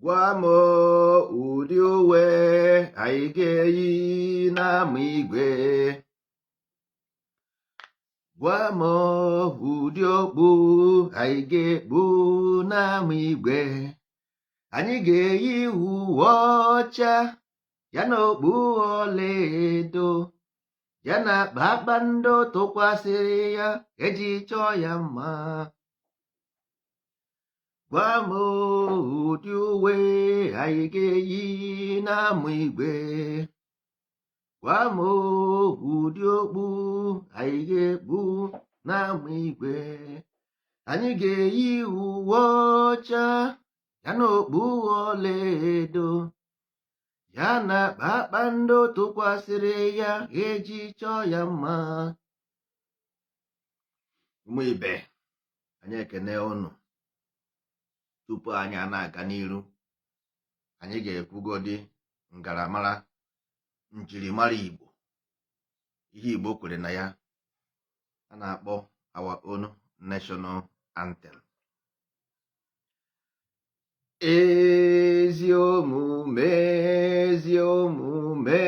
Gwa m ụdị uwe anyị ga-eyi n'ama igwe. Gwa m ụdị okpu anyị ga-ekpu n'ama igwe. Anyị ga-eyi uwe ọcha ya na okpu ọlaedo ya na kpakpando tụkwasịrị ya eji chọọ ya mma. Gwa m ụdị uwe anyị ga-eyi n'ama igwe. Gwa m ụdị okpu anyị ga-ekpu n'ama igwe. Anyị ga-eyi uwe ọcha ya na okpu ọlaedo ya na kpakpando tụkwasịrị ya eji chọọ ya mma. Ụmụ ibe, anyị ekene unu. Tupu anyị na-aga n'iru, anyị ga-ekwugodi ngaramara njirimara Igbo, ihe Igbo kwere na ya a na-akpọ our own national anthem. Ezi omume, ezi omume,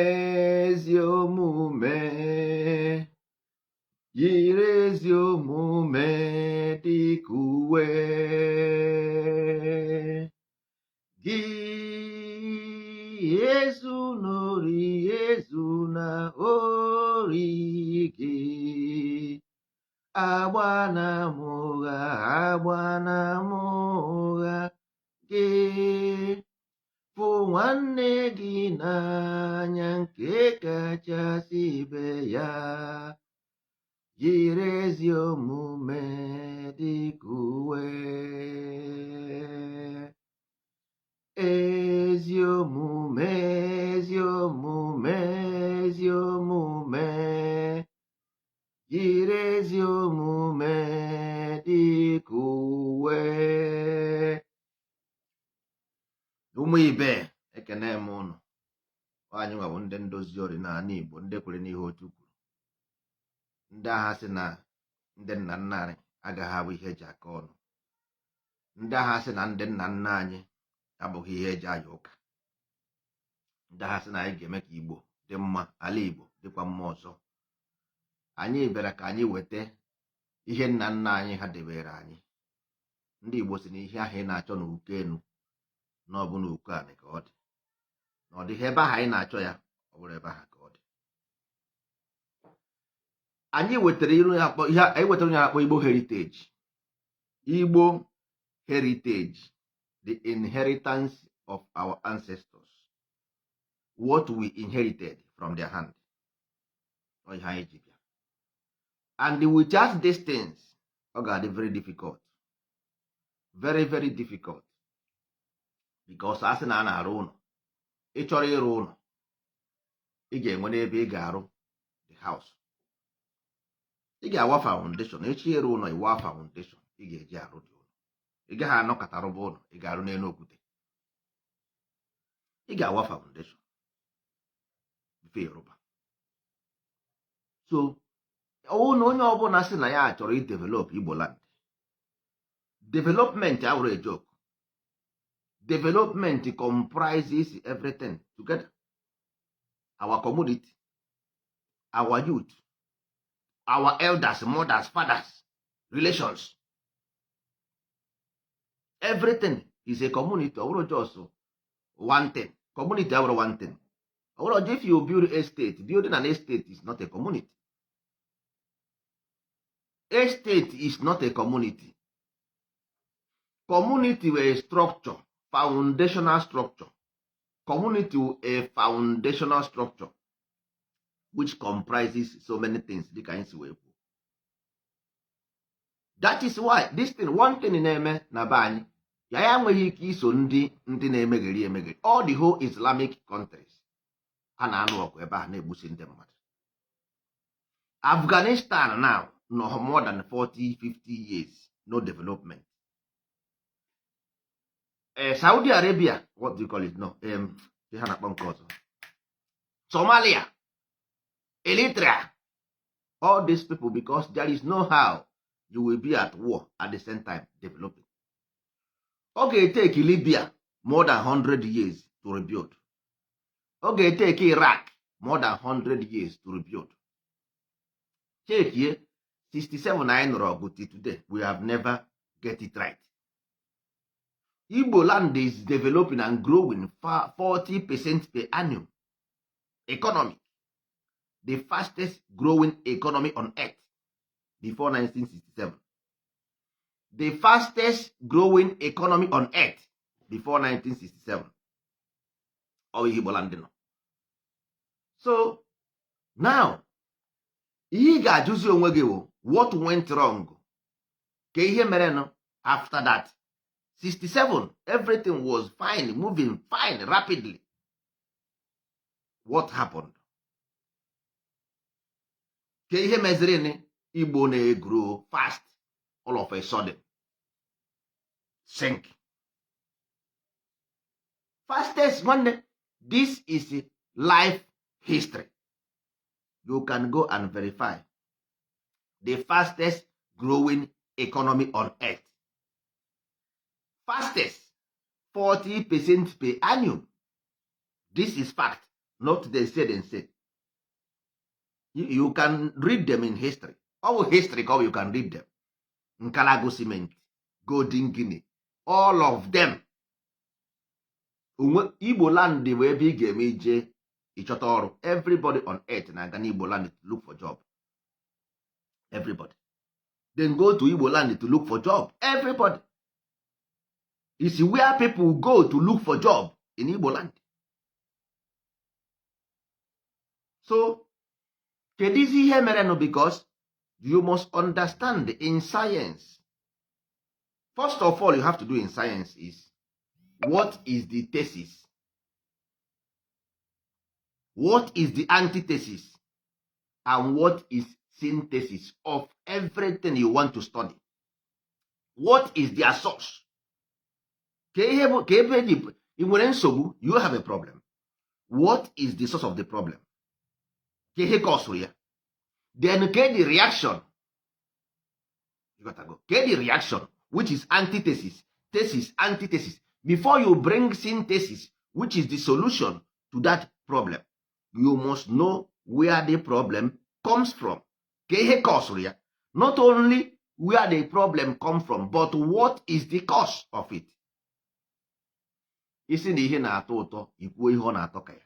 ezi omume, yiri ezi omume dịka uwe gị. Ezuna ori gị, agbana m ụgha, agbana m ụgha gị. Fụ nwanne gị n'anya nke kachasị ibe ya, yiri ezi omume dịka uwe. Ezi omume, ezi omume, ezi omume, yiri ezi omume dịka uwe. Ụmụ ibe, ekene m unu. Anyị nwa bụ ndị ndozi ọdịnala Igbo, ndị kwere n'ihe otu kwuru, ndị agha sị na ndị nna nna anyị agaghị abụ ihe eji aka ọnụ, ndị agha sị na ndị nna nna anyị abụghị ihe eji aya ụka, ndị agha sị na anyị ga-eme ka Igbo dị mma, ala Igbo dịkwa mma ọzọ. Anyị bịara ka anyị weta ihe nna nna anyị ha debere anyị. Ndị Igbo sị na ihe ahụ ị na-achọ na uko enu na ọ bụ na uko anị ka ọ dị, na ọ dịghị ebe ahụ anyị na-achọ ya, ọ bụrụ ebe ahụ ka ọ dị. Anyị wetara ihe anyị wetara ya akpọ Igbo heritage. Igbo heritage, the inheritance of our ancestors, what we inherited from their hand. Ọ ihe anyị ji bịa. And without these things, ọ ga-adị very difficult, very very difficult, because a sị na a na-arụ ụlọ, ị chọrọ ịrụ ụlọ, ị ga-enwe n'ebe ị ga-arụ the house. Ị ga-awa foundation, echi ịrụ ụlọ ịwa foundation ị ga-eji arụ dị ụlọ. Ị gaghị anọkọta rụba ụlọ, ị ga-arụ n'elu okwute. Ị ga-awa foundation before ịrụba. So onye ọbụla sị na ya chọrọ idevelop Igbo land, development awụrụ a joke. Development comprises everything together. Our community, our youth, our elders, mothers, fathers, relations. Everything is a community. Or just one thing. Community or one thing. Or if you build a state, building an estate is not a community. A state is not a community. Community were a structure, foundational structure. Community a foundational structure which comprises so many things. That is why this thing, one thing na-eme na be anyị, ya enweghị ike iso ndị na-emegheri emegheri. All the whole Islamic countries a na-anụ ọgụ ebe a na-egbusi ndị mmadụ. Afghanistan now no more than 40-50 years, no development. Saudi Arabia, what do you call it? No, Somalia, Eritrea, all these people, because there is no how you will be at war at the same time developing. Okay, take Libya, more than 100 years to rebuild. Okay, take Iraq more than 100 years to rebuild. Check here, 67 anyị nọrọ ọgụ till today, we have never get it right. Igbo land is developing and growing 40% per annum. Economy, the fastest growing economy on earth before 1967. The fastest growing economy on earth before 1967. Ọ Igbo land nọ. So now, ihe ị ga-ajụzi onwe gị bụ what went wrong? Ka ihe mere nọ after that? 67, everything was fine, moving fine, rapidly. What happened? Ka ihe meziri ni Igbo na-grow fast, all of a sudden sink. Fastest one, this is life history. You can go and verify the fastest growing economy on earth. Fastest 40% per annum. This is fact, not they said and said. You can read them in history. All history, you can read them. Nkalago Cement, Golden Guinea, all of them. Igbo land the way big game ịchọta ọrụ. Everybody on earth na-aga n'Igbo land to look for job. Everybody. Then go to Igbo land to look for job. Everybody. It's where people go to look for job in Igbo land. So, kedizi ihe mere no, because you must understand in science. First of all, you have to do in science is what is the thesis? What is the antithesis? And what is synthesis of everything you want to study? What is their source? You have a problem. What is the source of the problem? Then get the reaction. You gotta go. Get the reaction, which is antithesis, thesis, antithesis. Before you bring synthesis, which is the solution to that problem, you must know where the problem comes from. Not only where the problem comes from, but what is the cause of it. Isi na ihe na-atọ ụtọ, ikwuo ihe ọ na-atọ ka ya.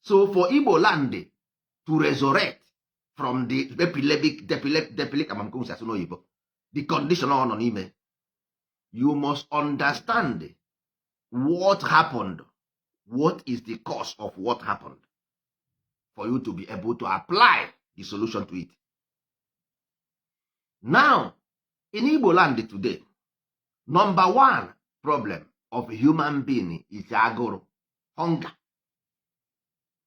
So for Igbo land to resurrect from the the condition ọ nọ n'ime, you must understand what happened. What is the cause of what happened for you to be able to apply the solution to it. Now, in Igbo land today, number one problem of a human being is agụrụ, hunger.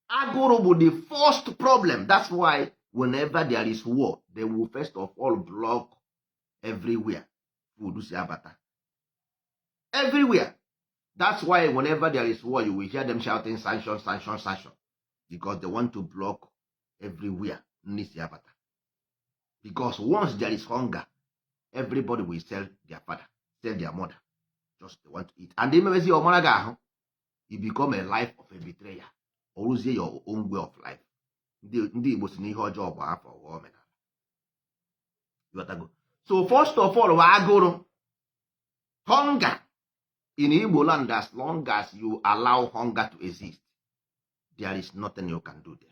Agụrụ bụ the first problem. That's why whenever there is war, they will first of all block everywhere food si abata. Everywhere. That's why whenever there is war, you will hear them shouting sanction, sanction, sanction. Because they want to block everywhere. Because once there is hunger, everybody will sell their father, sell their mother. Just they want to eat. And you become a life of a betrayer. Or use your own way of life. So first of all, hunger. In Igbo land, as long as you allow hunger to exist, there is nothing you can do there.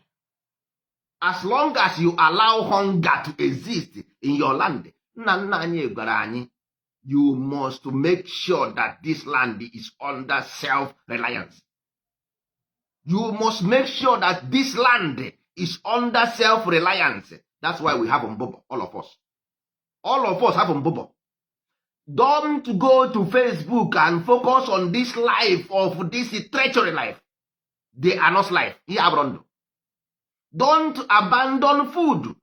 As long as you allow hunger to exist in your land, you must make sure that this land is under self-reliance. You must make sure that this land is under self-reliance. That's why we have Mbobo, all of us. All of us have Mbobo. Don't go to Facebook and focus on this life of this treachery life. They are not life. Don't abandon food.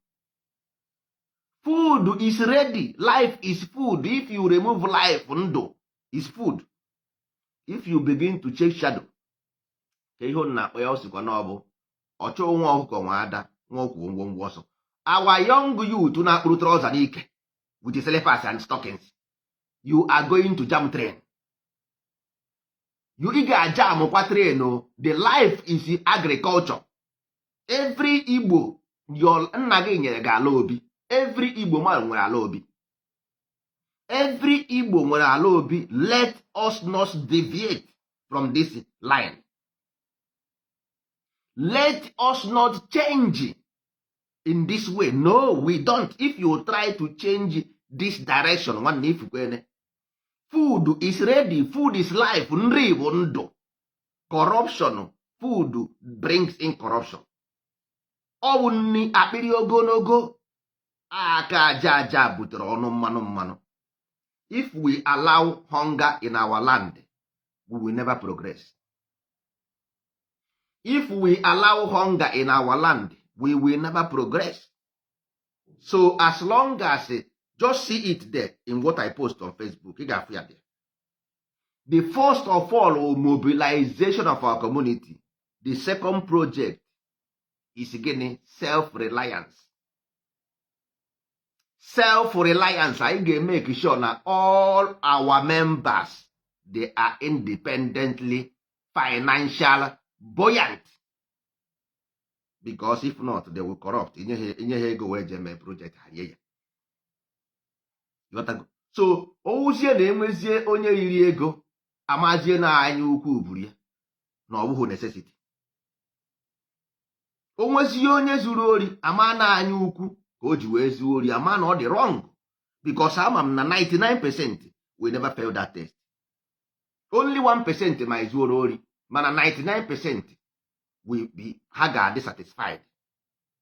Food is ready. Life is food. If you remove life, ndo is food. If you begin to check shadow, our young youth na trousers with the slippers and stockings, you are going to jam train. ị ga-aja amụkwa train. The life is agriculture. Every Igbo nna gị nyere gị ala obi. Every Igbo man nwere ala obi. Every Igbo nwere ala obi. Let us not deviate from this line. Let us not change in this way. No, we don't. If you try to change this direction, food is ready. Food is life. Nri bụ ndụ. Corruption. Food brings in corruption. Ọ bụ nri akpịrị ogologo aka aja aja butere ọnụ mmanụ. If we allow hunger in our land, we will never progress. If we allow hunger in our land, we will never progress. So as long as just see it there in what I post on Facebook, the first of all, mobilization of our community. The second project is again self-reliance. Self-reliance, I can make sure that all our members, they are independently financial buoyant. Because if not, they will corrupt. Project. So, ozie na-enwezie onye riri ego amazie na anya ukwu buru ya na ọ bụghị necessity. Onwezie onye zuru ori ama na anya ukwu ka o ji wee zuo ori ama na ọ dị wrong. Because ama m na 99% will never fail that test. Only 1% ma zuoro ori, mana 99% will be ha ga-adị satisfied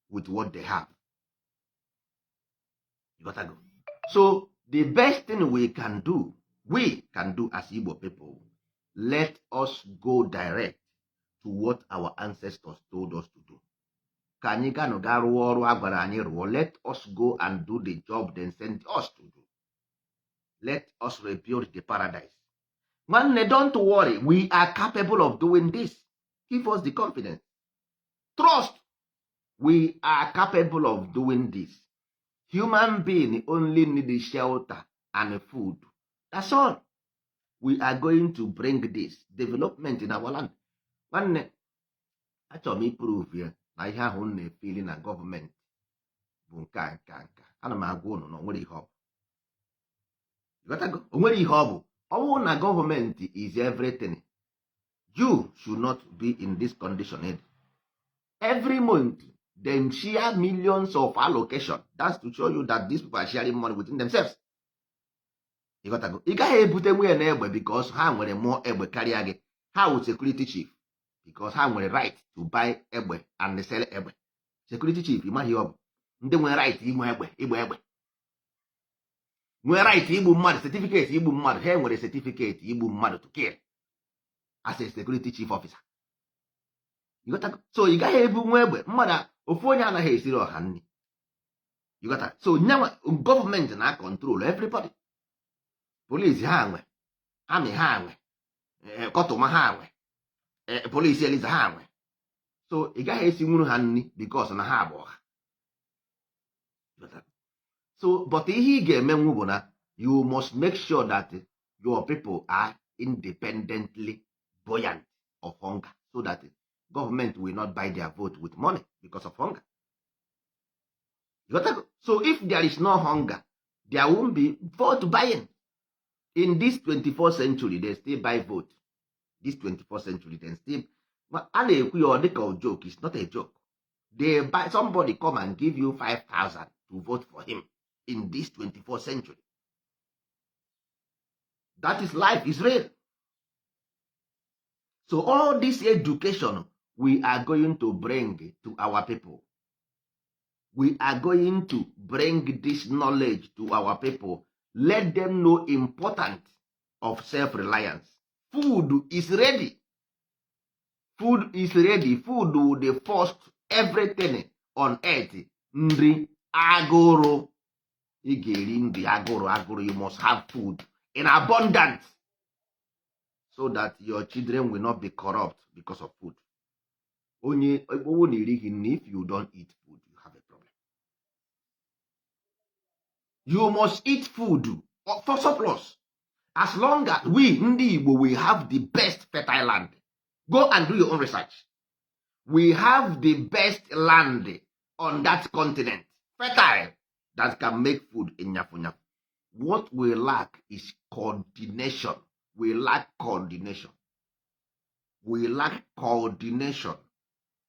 with what they have. You gotta go. So the best thing we can do as Igbo people, let us go direct to what our ancestors told us to do. Ka anyị ga rụọ ọrụ a gwara anyị rụọ. Let us go and do the job they sent us to do. Let us rebuild the paradise. Man, don't worry, we are capable of doing this. Give us the confidence. Trust. We are capable of doing this. Human being only need shelter and food. That's all. We are going to bring this development in our land. Nwanne, achọrọ m iprove ya na ihe ahụ na-efili na gọọmenti bụ nka. Ana m agwa unu na onwere ihe ọ bụ. Onwere ihe ọ bụ. Ọ bụrụ na gọọmenti is everything, you should not be in this condition. Every month, they share millions of allocation. That's to show you that these people are sharing money within themselves. Ị gaghị ebute nwunye na egbe because ha nwere more egbe karịa gị. Ha wụ security chief because ha nwere right to buy egbe and sell egbe. Security chief, ịmaghị ọ bụ ndị nwere right inwe egbe, igba egbe. Nwere right igbu mmadụ, certificate igbu mmadụ. Ha nwere certificate igbu mmadụ to kill as a security chief officer. So ị gaghị ebu nwa egbe mmadụ ofu onye anaghị esiri ọha nri. So nyanwa gọọmenti na control everybody. Police ha nwe, amị ha nwe, kọtụma ha nwe, police eliza ha nwe. So ị gaghị esi nwuru ha nri because na ha bụ ọha. So but ihe ị ga-emenwu bụ na you must make sure that your people are independently buoyant of hunger so that government will not buy their vote with money because of hunger. So if there is no hunger, there won't be vote buying. In this 24th century, they still buy vote. This 24th century, they still... joke. It's not a joke. They buy, somebody come and give you 5,000 to vote for him in this 24th century. That is life, is real. So all this education we are going to bring to our people. We are going to bring this knowledge to our people. Let them know the importance of self-reliance. Food is ready. Food is ready. Food will the first everything on earth. Nri agụrụ. Ị ga-eri nri agụrụ. You must have food in abundance so that your children will not be corrupt because of food. Onye owo na-erighị nri, if you don't eat food, you have a problem. You must eat food for surplus. As long as we, ndị Igbo, we have the best fertile land. Go and do your own research. We have the best land on that continent, fertile, that can make food in Nyafu. What we lack is coordination. We lack coordination. We lack coordination.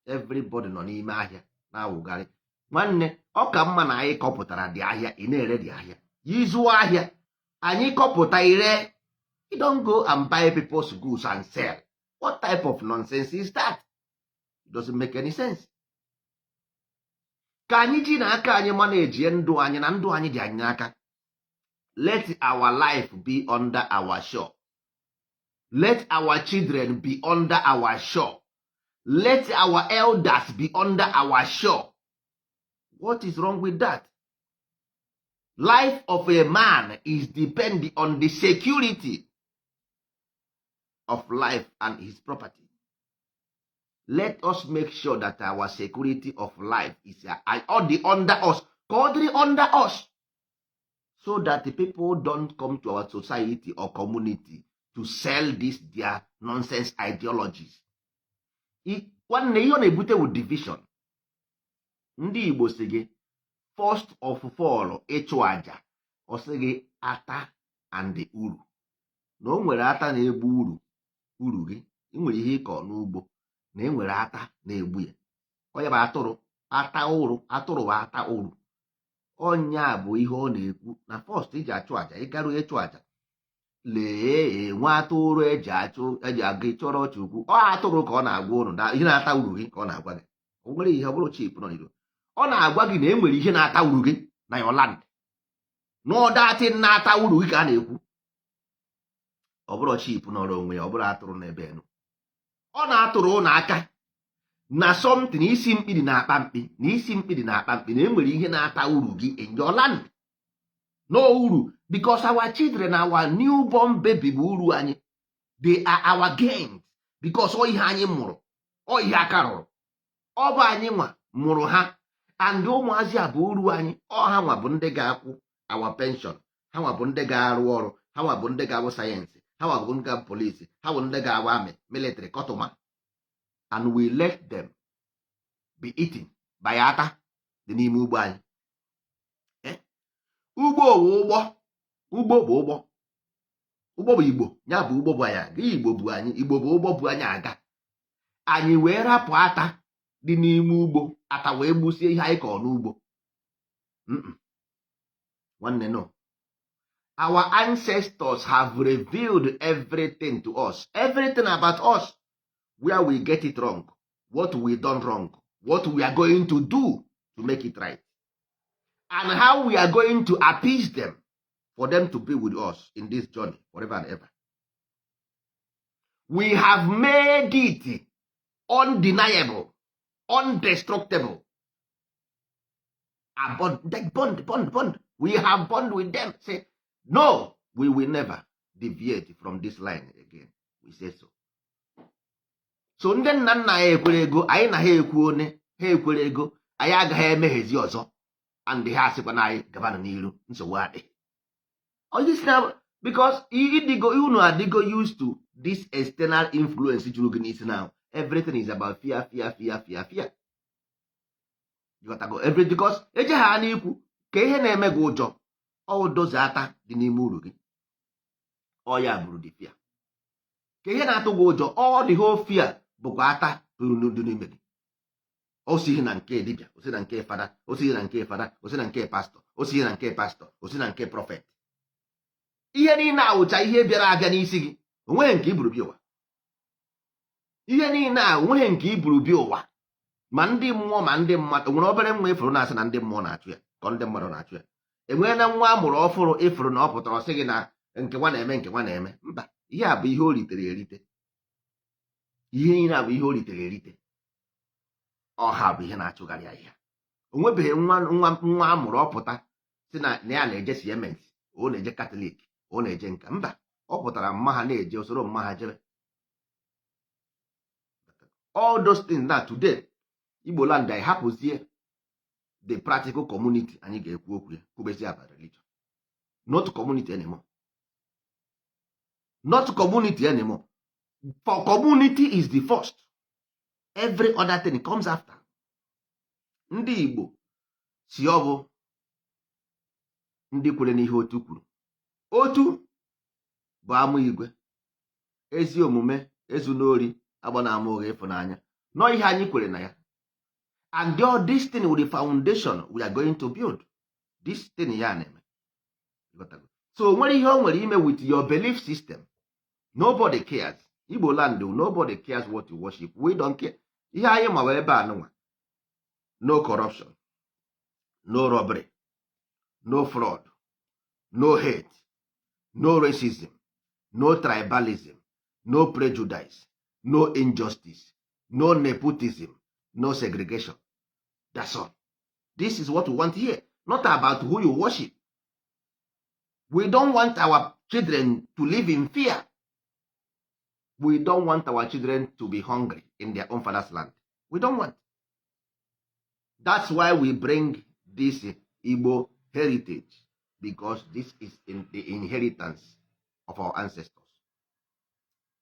Everybody nọ n'ime ahịa na-awụgarị. Nwanne, ọ ka mma na anyị kọpụtara dị ahịa, ị na-ere dị ahịa. Yizuo ahịa, anyị kọpụta ire. You don't go and buy people's goods and sell. What type of nonsense is that? It doesn't make any sense. Ka anyị ji n'aka anyị manage ndụ anyị na ndụ anyị dị anyị n'aka. Let our life be under our shore. Let our children be under our shore. Let our elders be under our shore. What is wrong with that? Life of a man is depending on the security of life and his property. Let us make sure that our security of life is under us, under us, so that the people don't come to our society or community to sell this their nonsense ideologies. Nwanne ihe ọ na-ebute with division. Ndị Igbo sị gị, first of all, ịchụ aja, ọ sị gị ata and uru. Na o nwere ata na-egbu uru gị, ị nwere ihe ịkọ n'ugbo na e nwere ata na-egbu ya. Onye bụ atụrụ, ata uru, atụrụ bụ ata uru. Ọnya bụ ihe ọ na-ekwu na first iji achụ aja, ịgarụ ịchụ aja. Lee nwa atụrụ eji aga chọrọ Chukwu. Ọ atụrụ ka ọ na-agwa ụnụ na ihe na-ata uru gị ka ọ na-agwa gị. O nwere ihe ọ bụrụ chip nọ n'iro. Ọ na-agwa gị na e nwere ihe na-ata uru gị na your land. N'ọdatị na-ata uru gị ka a na-ekwu. Ọ bụrụ chip nọrọ onwe ya, ọ bụrụ atụrụ n'ebe enu. Ọ na-atụrụ ụnụ aka na something isi mkpiri na-akpa mkpi, na isi mkpiri na-akpa mkpi, na e nwere ihe na-ata uru gị in your land. No uru, because our children, our newborn baby bụ uru anyị. They are our gains, because ọ ihe anyị mụrụ, ọ ihe aka rụrụ, ọ bụ anyị nwa mụrụ ha, and ụmụazị a bụ uru anyị. Ọ ha nwa bụ ndị ga-akwụ our pension, ha nwa bụ ndị ga-arụ ọrụ, ha nwa bụ ndị ga-abụ sayensị, ha nwa bụ ndị ga-abụ polisi, ha bụ ndị ga-abụ amị, military, kọtụma, and we let them be eaten by ata dị n'ime ugbo anyị. Ugbo bụ ụgbọ, ugbo bụ ụgbọ, ụgbọ bụ Igbo, ya bụ ugbo bụ anyị, Igbo bụ anyị, Igbo bụ ụgbọ bụ anyị aga. Anyị wee rapụ ata dị n'ime ugbo, ata wee gbusie ihe anyị kọrọ n'ugbo. Nwanne, no. Our ancestors have revealed everything to us, everything about us, where we get it wrong, what we done wrong, what we are going to do to make it right, and how we are going to appease them for them to be with us in this journey forever and ever. We have made it undeniable, indestructible. Bond. We have bond with them. Say, no, we will never deviate from this line again. We say so. So ndị nna nna ya ekwere ego, anyị na ha ekwu one, ha ekwere ego, anyị agaghị emeghezi ọzọ. And ha asịkwa na anyị gaba n'iru, nsogbu adị. Because unu adịgo used to this external influence juru gị n'isi now. Everything is about fear. You got to go everything because eje ha n'ikwu ka ihe na-eme gị ụjọ, ọ dozi ata dị n'ime uru gị. Ọ ya bụrụ dị fear. Ka ihe na-atụ gị ụjọ, ọ dị whole fear bụkwa ata dị n'ime gị. O sighi na nke dibịa, o si na nke fada, o sighi na nke fada, o si na nke pastọ, o sighi na nke pastọ, o si na nke prọfet. Ihe niile awụcha ihe bịara abịa n'isi gị, onweghị nke iburu bịa ụwa. Ihe niile a onweghị nke iburu bịa ụwa. Ma ndị mmụọ ma ndị mmadụ, nwere obere nwa ịfụrụ na-asị na ndị mmụọ na-achụ ya, ka ndị mmadụ na-achụ ya. Enwere na nwa amụrụ ọfụrụ ịfụrụ na ọ pụtara ọ sị gị na nke nwa na-eme nke nwa na-eme. Mba, ihe a bụ ihe o ritere erite. Ihe niile a bụ ihe o ritere erite. Ọha bụ ihe na-achụgharị ya ihe. O nwebeghị nwa amụrụ ọpụta si na ya na-eje siemens, o na-eje katọlik, o na-eje nka. Mba, ọ pụtara mma ha na-eje usoro mma ha jebe. All those things na today Igbo land anyị hapụzie the practical community anyị ga-ekwu okwu ya kwubezi about religion, not community anymore. not community anymore. For community is the first, every other thing comes after. Ndị Igbo si ọ bụ ndị kwere n'ihe otu kwuru. Otu bụ amụ igwe, ezi omume, ezu n'ori, agba na ama ụgha, ịfụnanya, nọ ihe anyị kwere na ya. And all this thing with the foundation we are going to build. This thing ya na-eme. So nwere ihe o nwere ime with your belief system. Nobody cares. Igbo land, nobody cares what you worship. We don't care. Ihe anyị ma ebe anụnwa. No corruption, no robbery, no fraud, no hate, no racism, no tribalism, no prejudice, no injustice, no nepotism, no segregation. That's all. This is what we want here. Not about who you worship. We don't want our children to live in fear. We don't want our children to be hungry in their own father's land. We don't want. That's why we bring this Igbo heritage, because this is in the inheritance of our ancestors.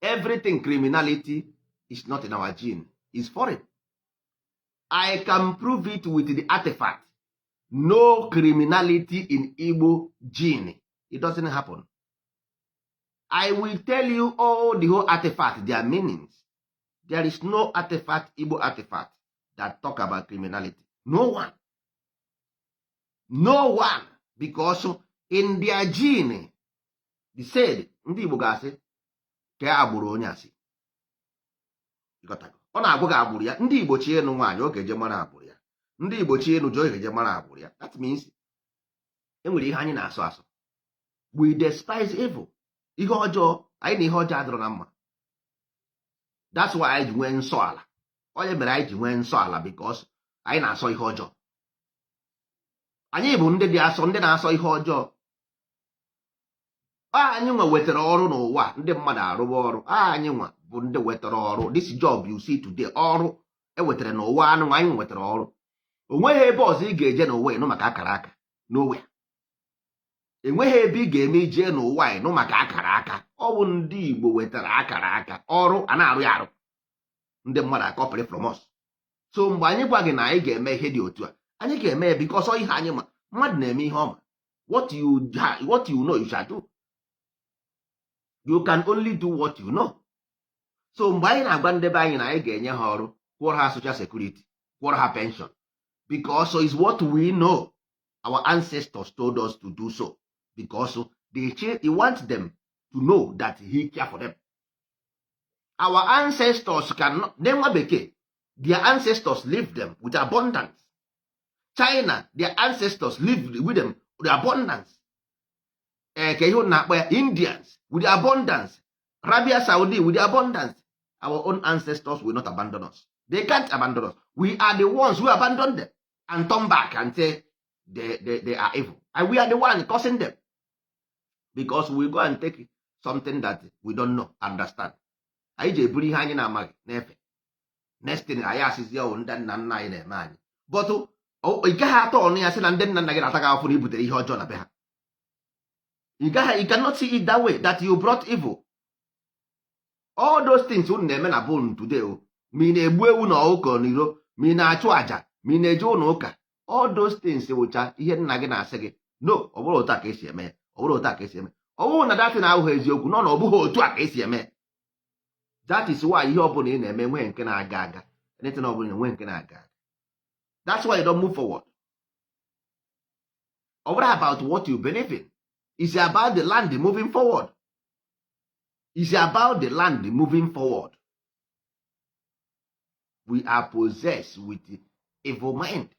Everything criminality is not in our gene, it's foreign. I can prove it with the artifact. No criminality in Igbo gene. It doesn't happen. I will tell you all the whole artifact, their meanings. There is no artifact, Igbo artifact, that talk about criminality. No one. No one. Because in their gene, they said, ndị Igbo ga-asị ka agbụrụ onye asị. Ọ na-agwụ gị agbụrụ ya. Ndị Igbo chi enu nwaanyị ọ ga-eje mara agbụrụ ya. Ndị Igbo chi enu ji ọ ga-eje mara agbụrụ ya. That means enwere ihe anyị na-asọ asọ. We despise evil. Ihe ọjọọ, anyị na ihe ọjọọ adịrọ na mma. That's why anyị ji nwee nsọ ala. Onye mere anyị ji nwee nsọ ala, because anyị na-asọ ihe ọjọọ. Anyị bụ ndị dị asọ, ndị na-asọ ihe ọjọọ. Anyị nwa wetara ọrụ n'ụwa, ndị mmadụ arụwa ọrụ. Anyị nwa bụ ndị wetara ọrụ. This job you see today, ọrụ ewetara n'ụwa, anụ anyị wetara ọrụ. O nweghị ebe ọzọ ị ga-eje n'ụwa ịnụ maka akara aka n'ụwa. Enweghị ebe ị ga-eme ije n'ụwa ịnụ maka akara aka. Ọ bụ ndị Igbo wetara akara aka, ọrụ a na-arụ ya arụ. Ndị mmadụ akọpịrị from us. So mgbe anyị gwa gị na anyị ga-eme ihe dị otu a, anyị ga-eme ya because ihe anyị ma. Mmadụ na-eme ihe ọma. What you know you shall do. You can only do what you know. So mgbe anyị na-agba ndebe anyị na anyị ga-enye ha ọrụ, kwụọrọ ha social security, kwụọrọ ha pension, because so is what we know. Our ancestors told us to do so, because they want them to know that he cares for them. Our ancestors cannot, them bekee, their ancestors lived them with abundance. China, their ancestors lived with them with abundance. Indians with the abundance. Arabia Saudi with the abundance. Our own ancestors will not abandon us. They can't abandon us. We are the ones who abandon them and turn back and say they are evil. And we are the ones causing them. Because we go and take something that we don't know, understand. Anyị ji eburu ihe anyị na-amaghị n'efe. Next thing, anyị asịzi ọwụ ndị nna nna anyị na-eme anyị. But ị gaghị atọ ọnụ ya sị na ndị nna nna gị na-ataghị afọ na ibutere ihe ọjọọ na be ha. You cannot see it that way, that you brought evil. All those things unu na-eme na bone today, ma ị na-egbu ewu na ọkụkọ n'iro, ma ị na-achụ àjà, ma ị na-eje ụlọ ụka. All those things wụcha ihe nna gị na-asị gị, no, ọ bụrụ otu a ka esi eme ya, ọ bụrụ otu a ka esi eme. Ọ bụrụ na datị na-ahụghị eziokwu, nọ na ọ bụghị otu a ka esi eme. That is why ihe ọbụla ị na-eme nwee nke na-aga aga. Anything ọbụla enwe nke na-aga aga. That's why you don't move forward. Ọ bụrụ about what you believe in. It's about the land moving forward. It's about the land moving forward. We are possessed with evil mind.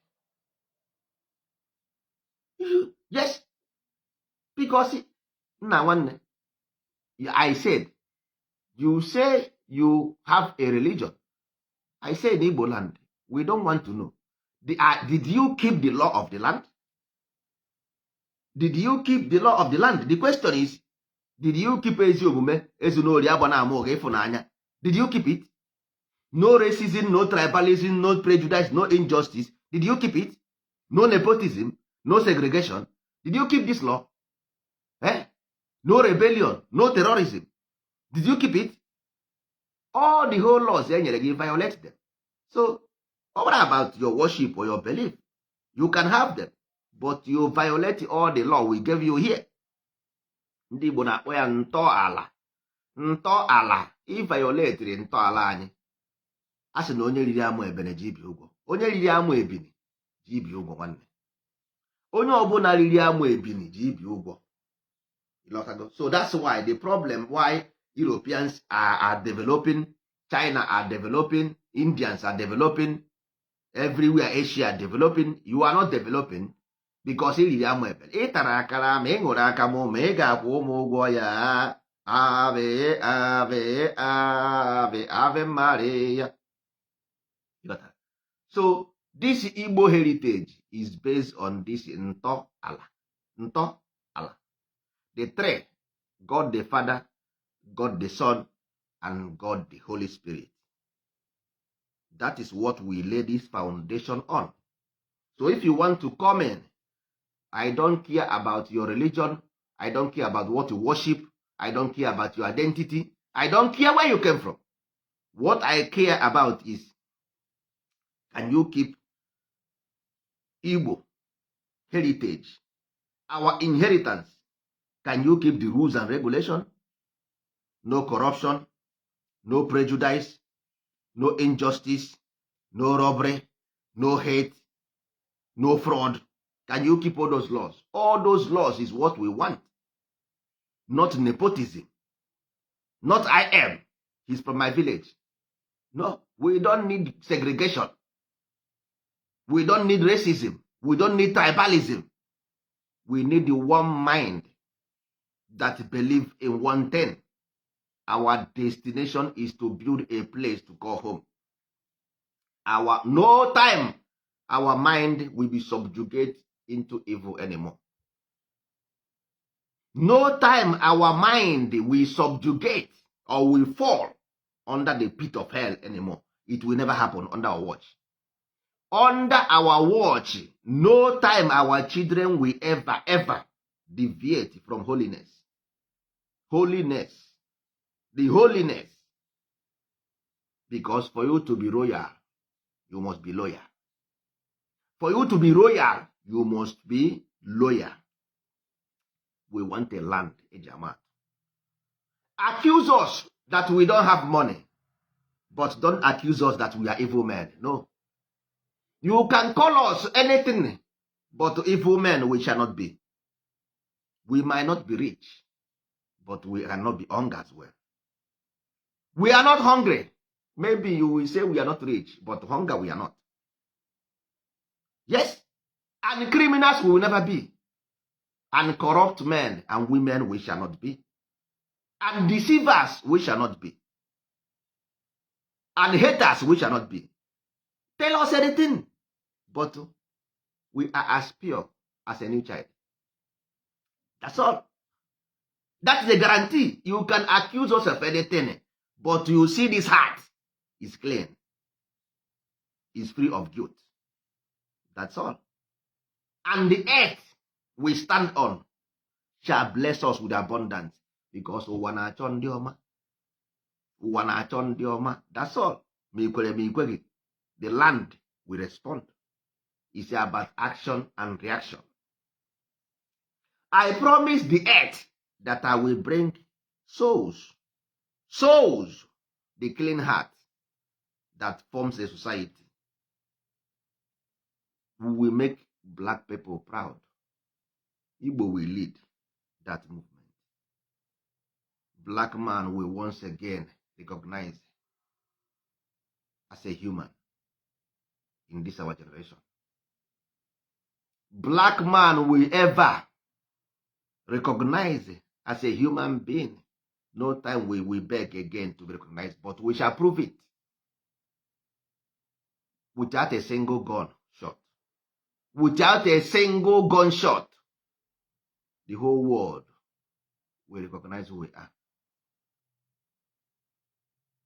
Yes. Because I said, you say you have a religion. I say in Igbo land, we don't want to know. Did you keep the law of the land? Did you keep the law of the land? The question is, did you keep ezi omume, ezunori, agba na ama ụgha, ịfụnanya? Did you keep it? No racism, no tribalism, no prejudice, no injustice. Did you keep it? No nepotism, no segregation. Did you keep this law? No rebellion, no terrorism. Did you keep it? All the whole laws you violate them. So, what about your worship or your belief? You can have them, but you violate all the law we gave you here. Ndị Igbo na-akpọ ya ntọala. Ntọala, iviolate ntọala anyị. A sị na onye riri amụ ebene ji ibi ụgwọ. Onye riri amụ ebini ji ibi ụgwọ nwanne. Onye ọbụla riri amụ ebini ji ibi ụgwọ. So that's why the problem why Europeans are developing, China are developing, Indians are developing, everywhere Asia are developing. You are not developing because ị riri amụ ebene. Ị tara akara ma ị ṅụrụ akamụ ma ị ga-akwụ ụmụ ụgwọ ya. Ave, ave, ave, ave Maria. So this Igbo heritage is based on this ntọala. Ntọala. The three, God the Father, God the Son, and God the Holy Spirit. That is what we lay this foundation on. So if you want to come in, I don't care about your religion, I don't care about what you worship, I don't care about your identity, I don't care where you came from. What I care about is, can you keep Igbo heritage, our inheritance? Can you keep the rules and regulations? No corruption, no prejudice, no injustice, no robbery, no hate, no fraud. Can you keep all those laws? All those laws is what we want. Not nepotism. Not I am. He's from my village. No, we don't need segregation. We don't need racism. We don't need tribalism. We need the one mind that believe in one thing. Our destination is to build a place to call home. No time our mind will be subjugated into evil anymore. No time our mind will subjugate or will fall under the pit of hell anymore. It will never happen under our watch. Under our watch, no time our children will ever deviate from holiness. Holiness. The holiness. Because for you to be royal, you must be loyal. For you to be royal, you must be loyal. We want a land, a Jamaat. Accuse us that we don't have money, but don't accuse us that we are evil men. No. You can call us anything, but evil men we shall not be. We might not be rich, but we cannot be hungry as well. We are not hungry. Maybe you will say we are not rich, but hunger we are not. Yes, and criminals we will never be. And corrupt men and women we shall not be. And deceivers we shall not be. And haters we shall not be. Tell us anything. But we are as pure as a new child. That's all. That's the guarantee. You can accuse us of anything, but you see this heart is clean. Is free of guilt. That's all. And the earth we stand on shall bless us with abundance, because ụwa na-achọ ndị ọma. Ụwa na-achọ ndị ọma. That's all. The land will respond. It's about action and reaction. I promise the earth that I will bring souls, the clean heart that forms a society. We will make black people proud. Igbo will lead that movement. Black man will once again recognize as a human in this our generation. Black man will ever recognize as a human being. No time we will beg again to be recognized, but we shall prove it without a single gun shot. Without a single gunshot, the whole world will recognize who we are.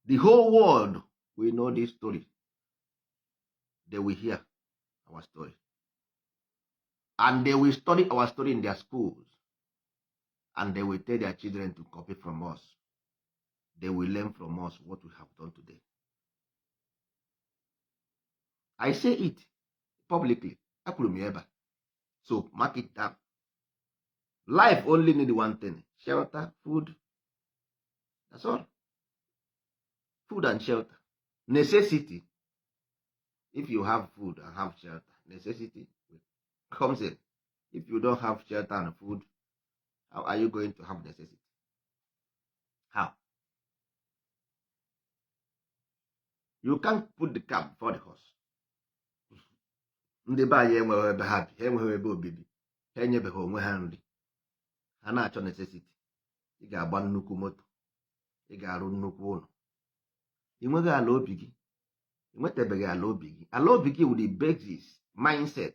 The whole world will know this story. They will hear our story. And they will study our story in their schools. And they will tell their children to copy from us. they will learn from us what we have done today. I say it publicly. So mark it down. Life only need one thing: shelter, food. That's all. Food and shelter. Necessity. If you have food and have shelter, necessity comes in. If you don't have shelter and food, how are you going to have necessity? How? You can't put the cart before the horse. Ndị be anyị enweghị ebe ha bi, ha enweghị ebe obibi, ha enyebeghị onwe ha nri, ha na-achọ necessity. Ị ga-agba nnukwu moto, ị ga-arụ nnukwu ụlọ, ị nweghị ala obi gị, ị nwetabeghị ala obi gị. Ala obi gị wụ the basis, mindset.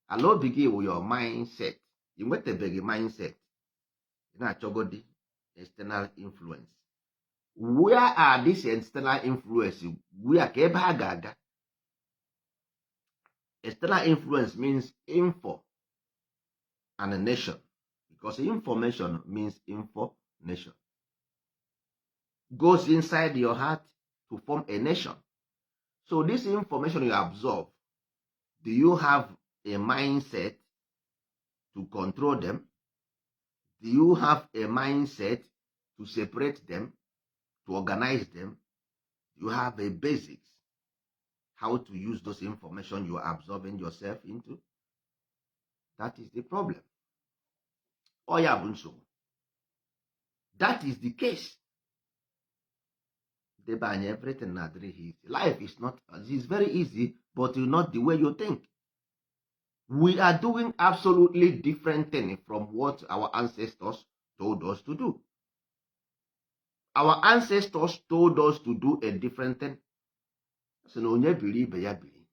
Ala obi gị wụ your mindset. Ị nwetabeghị mindset, ị na-achọgodi external influence. Where are these external influence? Where ka ebe ha ga-aga? External influence means info and a nation, because information means information. Goes inside your heart to form a nation. So this information you absorb, do you have a mindset to control them? Do you have a mindset to separate them, to organize them? Do you have a basics how to use those information you are absorbing yourself into? That is the problem. That is the case. Everything easy. Life is not, it's very easy, but not the way you think. We are doing absolutely different things from what our ancestors told us to do. Our ancestors told us to do a different thing. So na onye biri ibe ya biri.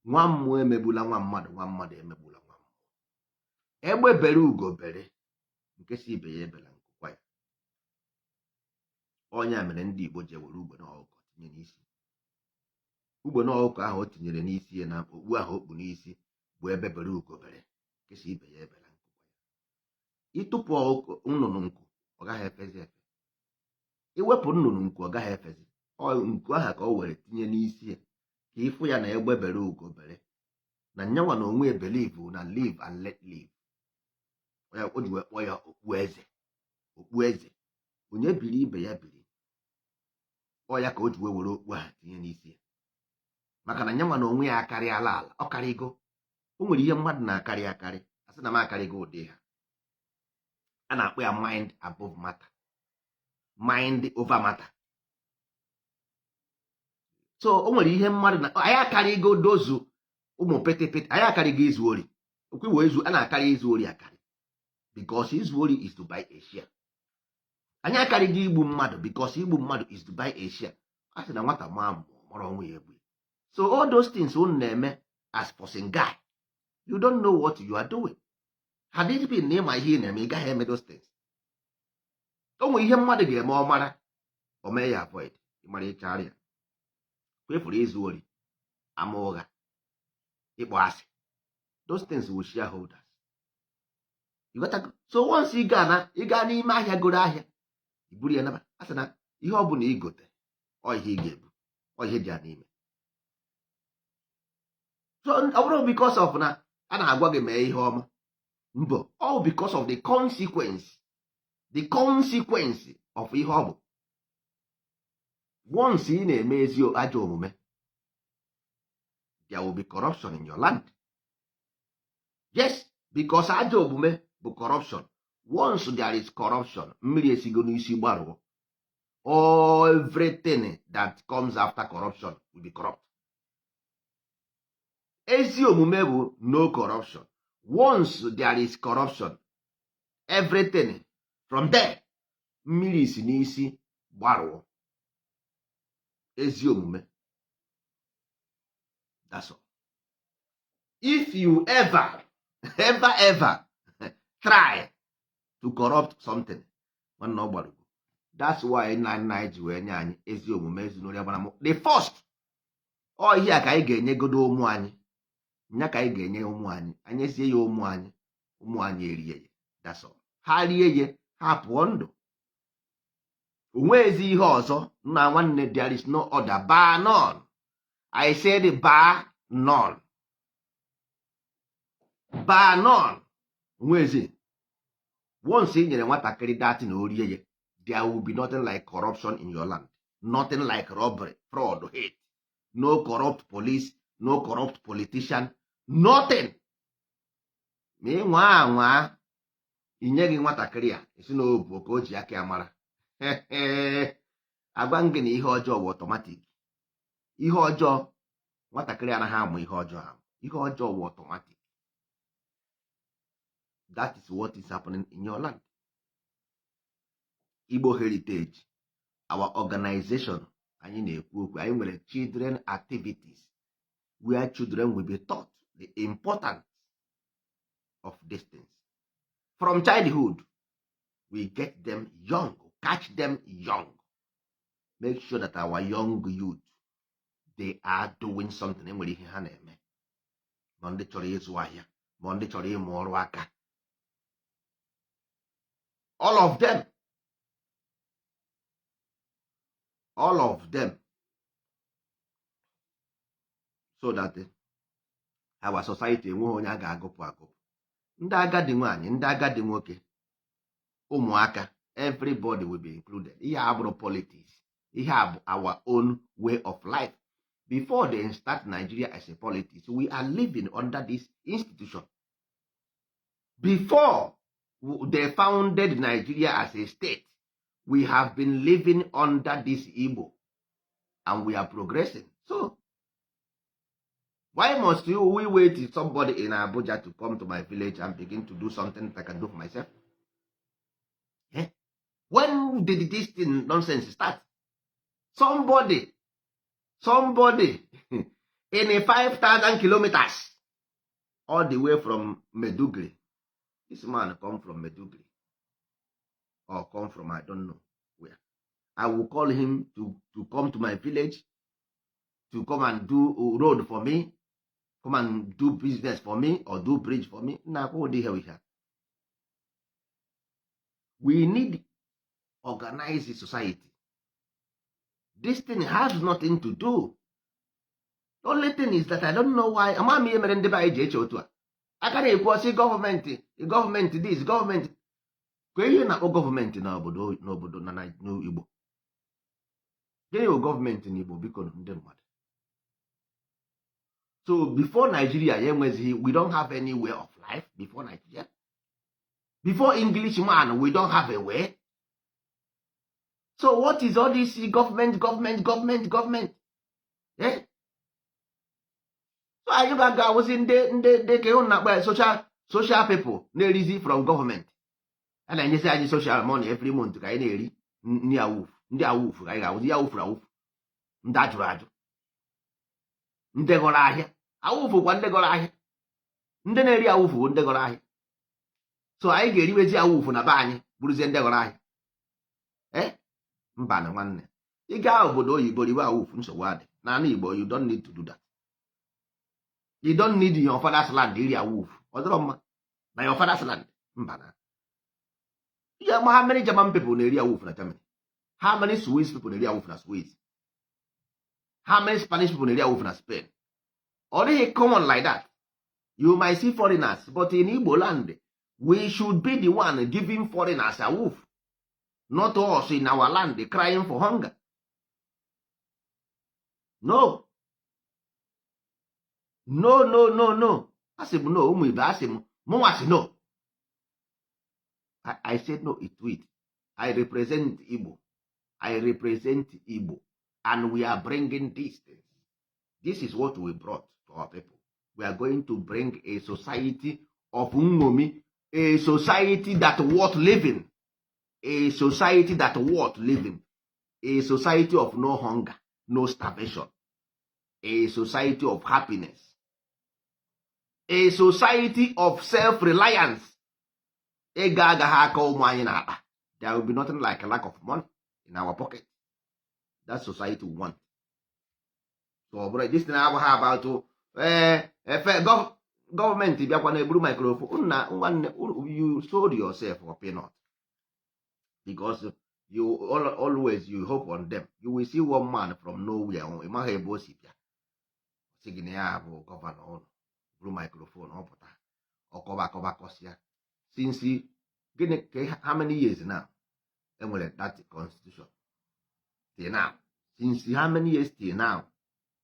Nwa mmụọ emegbula nwa mmadụ, nwa mmadụ emegbula nwa mmụọ. Egbe bere ugo bere, nke si ibe ya ebela nkụkwa ya. Onye mere ndị Igbo ji were ugbe n'ọkụkọ tinye n'isi. Ugbe n'ọkụkọ ahụ o tinyere n'isi ya na okpu ahụ okpu n'isi bụ ebe bere ugo bere, nke si ibe ya ebela nkụkwa ya. Ịtụpụ nnụnụ nku, ọ gaghị efezi efe. Iwepụ nnụnụ nku, ọ gaghị efezi. Nku aha ka o were tinye n'isi ya, ka ịfụ ya na egbe bere ugo bere, na nyanwa na onwe believe na live and let live. O ji wee kpọọ ya okpu eze. Okpu eze. Onye biri ibe ya biri. Ọ ya ka o ji wee were okpu aha tinye n'isi ya, maka na nyanwa na onwe ya akarịala ala. Ọ karịgo. O nwere ihe mmadụ na-akarị akarị, asị na m akarịgo ụdị ha. A na-akpọ ya mind above matter, mind over matter. So o nwere ihe mmadụ na anyị akarịgo dozu ụmụ petepete, anyị akarịgo izu ori. Okwiwo izu, a na-akarị izu ori akarị, because izu ori is to buy a share. Anyị akarịgo igbu mmadụ, because igbu mmadụ is to buy a share. A sị na nwata maa mmụọ mụrụ onwe ya egbu. So all those things unu na-eme as person guy, you don't know what you are doing. Had it been na ịma ihe ị na-eme, ị gaghị eme those things. O nwere ihe mmadụ ga-eme ọ mara, o mee ya avoid, ịmara ịchara ya. Kwefuru izu ori, ama ụgha, ịkpọ asị. Those things will shareholders. You got to, so once ị gaa n'ime ahịa goro ahịa, iburu ya naba. A sị na ihe ọ bụla ị gote, ọ ihe ị ga-ebu, ọ ihe dị ya n'ime. So ọ bụrụ because of na a na-agwa gị mee ihe ọma, mbọ, all because of the consequence of ihe ọ bụ. Once ị na-eme ezi ajọ omume, there will be corruption in your land. Yes, because ajọ omume bụ corruption. Once there is corruption, mmiri esigo n'isi gbarụọ. Everything that comes after corruption will be corrupt. Ezi omume bụ no corruption. Once there is corruption, everything from there, mmiri si n'isi gbarụọ. Ezi omume. That's all. If you ever try to corrupt something, that's why nna ji wee nye anyị ezi omume ezinụlọ agbara. The first, ọ ihe a ka anyị ga-enyegodo ụmụ anyị, nya ka anyị ga-enye ụmụ anyị, anyị ezie ya ụmụ anyị erie ya. That's all. Ha rie ya, ha pụọ ndụ. onwezi ihe ọzọ na nwanne. There is no other, bar none. I said bar none. Bar none. Onwezi. Once ị nyere nwatakịrị dati na orie ya, there will be nothing like corruption in your land, nothing like robbery, fraud, hate, no corrupt police, no corrupt politician, nothing. Ma ị nwa anwa inye gị nwatakịrị a esi n'obu ka o ji aka ya mara. Agwa m gị na ihe ọjọọ bụ automatic. Ihe ọjọọ, nwatakịrị anaghị amụ ihe ọjọọ ahụ. Ihe ọjọọ bụ automatic. That is what is happening in your land. Igbo Heritage, our organization, anyị na-ekwu okwu, anyị nwere children activities where children will be taught the importance of these things. From childhood, we get them young, catch them young. Make sure that our young youth, they are doing something. Enwere ihe ha na-eme. Ma ndị chọrọ ịzụ ahịa, ma ndị chọrọ ịmụ ọrụ aka. All of them, so that our society enweghị onye a ga-agụpụ agụpụ. Ndị agadi nwaanyị, ndị agadi nwoke, ụmụaka, everybody will be included. Ihe abụrụ politics. Ihe bụ our own way of life. Before they start Nigeria as a politics, we are living under this institution. Before they founded Nigeria as a state, we have been living under this Igbo, and we are progressing. So, why must we wait till somebody in Abuja to come to my village and begin to do something that I can do for myself? Yeah? When did this thing nonsense start? Somebody in 5,000 kilometers all the way from Medugri. This man come from Medugri or come from I don't know where. I will call him to come to my village, to come and do a road for me, come and do business for me or do bridge for me. Now, what the hell we have? We need organized society. This thing has nothing to do. The only thing is that I don't know why. Amami emere ndị be anyị ji eche otu a. Aka na-ekwu ọsị gọọmenti this, gọọmenti. Ka ihe na-akpọ gọọmenti n'obodo na n'Igbo. Gịnị bụ gọọmenti n'Igbo biko ndị mmadụ? So before Nigeria, we don't have any way of life before Nigeria. Before Englishman, we don't have a way. So what is all this government? Eh? So anyị ga-awụzi ndị ka ịhụ na social people na-erizi from government. A na-enyesi anyị social money every month ka anyị na-eri ndị awụfu ka anyị ga-awụzi ya wụfuru awụfu. Ndị ajụrụ ajụ. Ndị gọrọ ahịa. Awụfu kwa ndị gọrọ ahịa. Ndị na-eri awụfu bụ ndị gọrọ ahịa. So anyị ga-eriwezi awụfu na be anyị bụrụzie ndị gọrọ ahịa. Mba na nwanne. Ị gaa obodo oyibo riwe awụfu nsogbu adị. N'ala Igbo, you don't need to do that. You don't need your father's land iri awụfu. Ọ dịrọ mma na your father's land. Mba na. Yeah, how many German people na-eri awụfu na Germany? How many Swiss people na-eri awụfu na Swiss? How many Spanish people na-eri awụfu na Spain? Ọ dịghị common like that. You might see foreigners, but in Igbo land, we should be the one giving foreigners a wolf, not us in our land crying for hunger. No. Asị m no, ụmụ Ibe asị m, mụnwa sị no. I said no to it. I represent Igbo. And we are bringing these things. This is what we brought to our people. We are going to bring a society of Ngomi, a society that worth living, a society that worth living, a society of no hunger, no starvation, a society of happiness, a society of self-reliance. There will be nothing like a lack of money in our pocket. That society we want. So, but this thing about government bịakwa na-eburu microphone. You sold yourself for peanut. Because you always you hope on them. You will see one man from nowhere. Ị maghị ebe o si bịa. Sị gị na ya bụ gọvanọ ụnụ bụrụ microphone ọ pụta ọkọba kọsịa. Since how many years now? Enwere that constitution till now. Since how many years till now?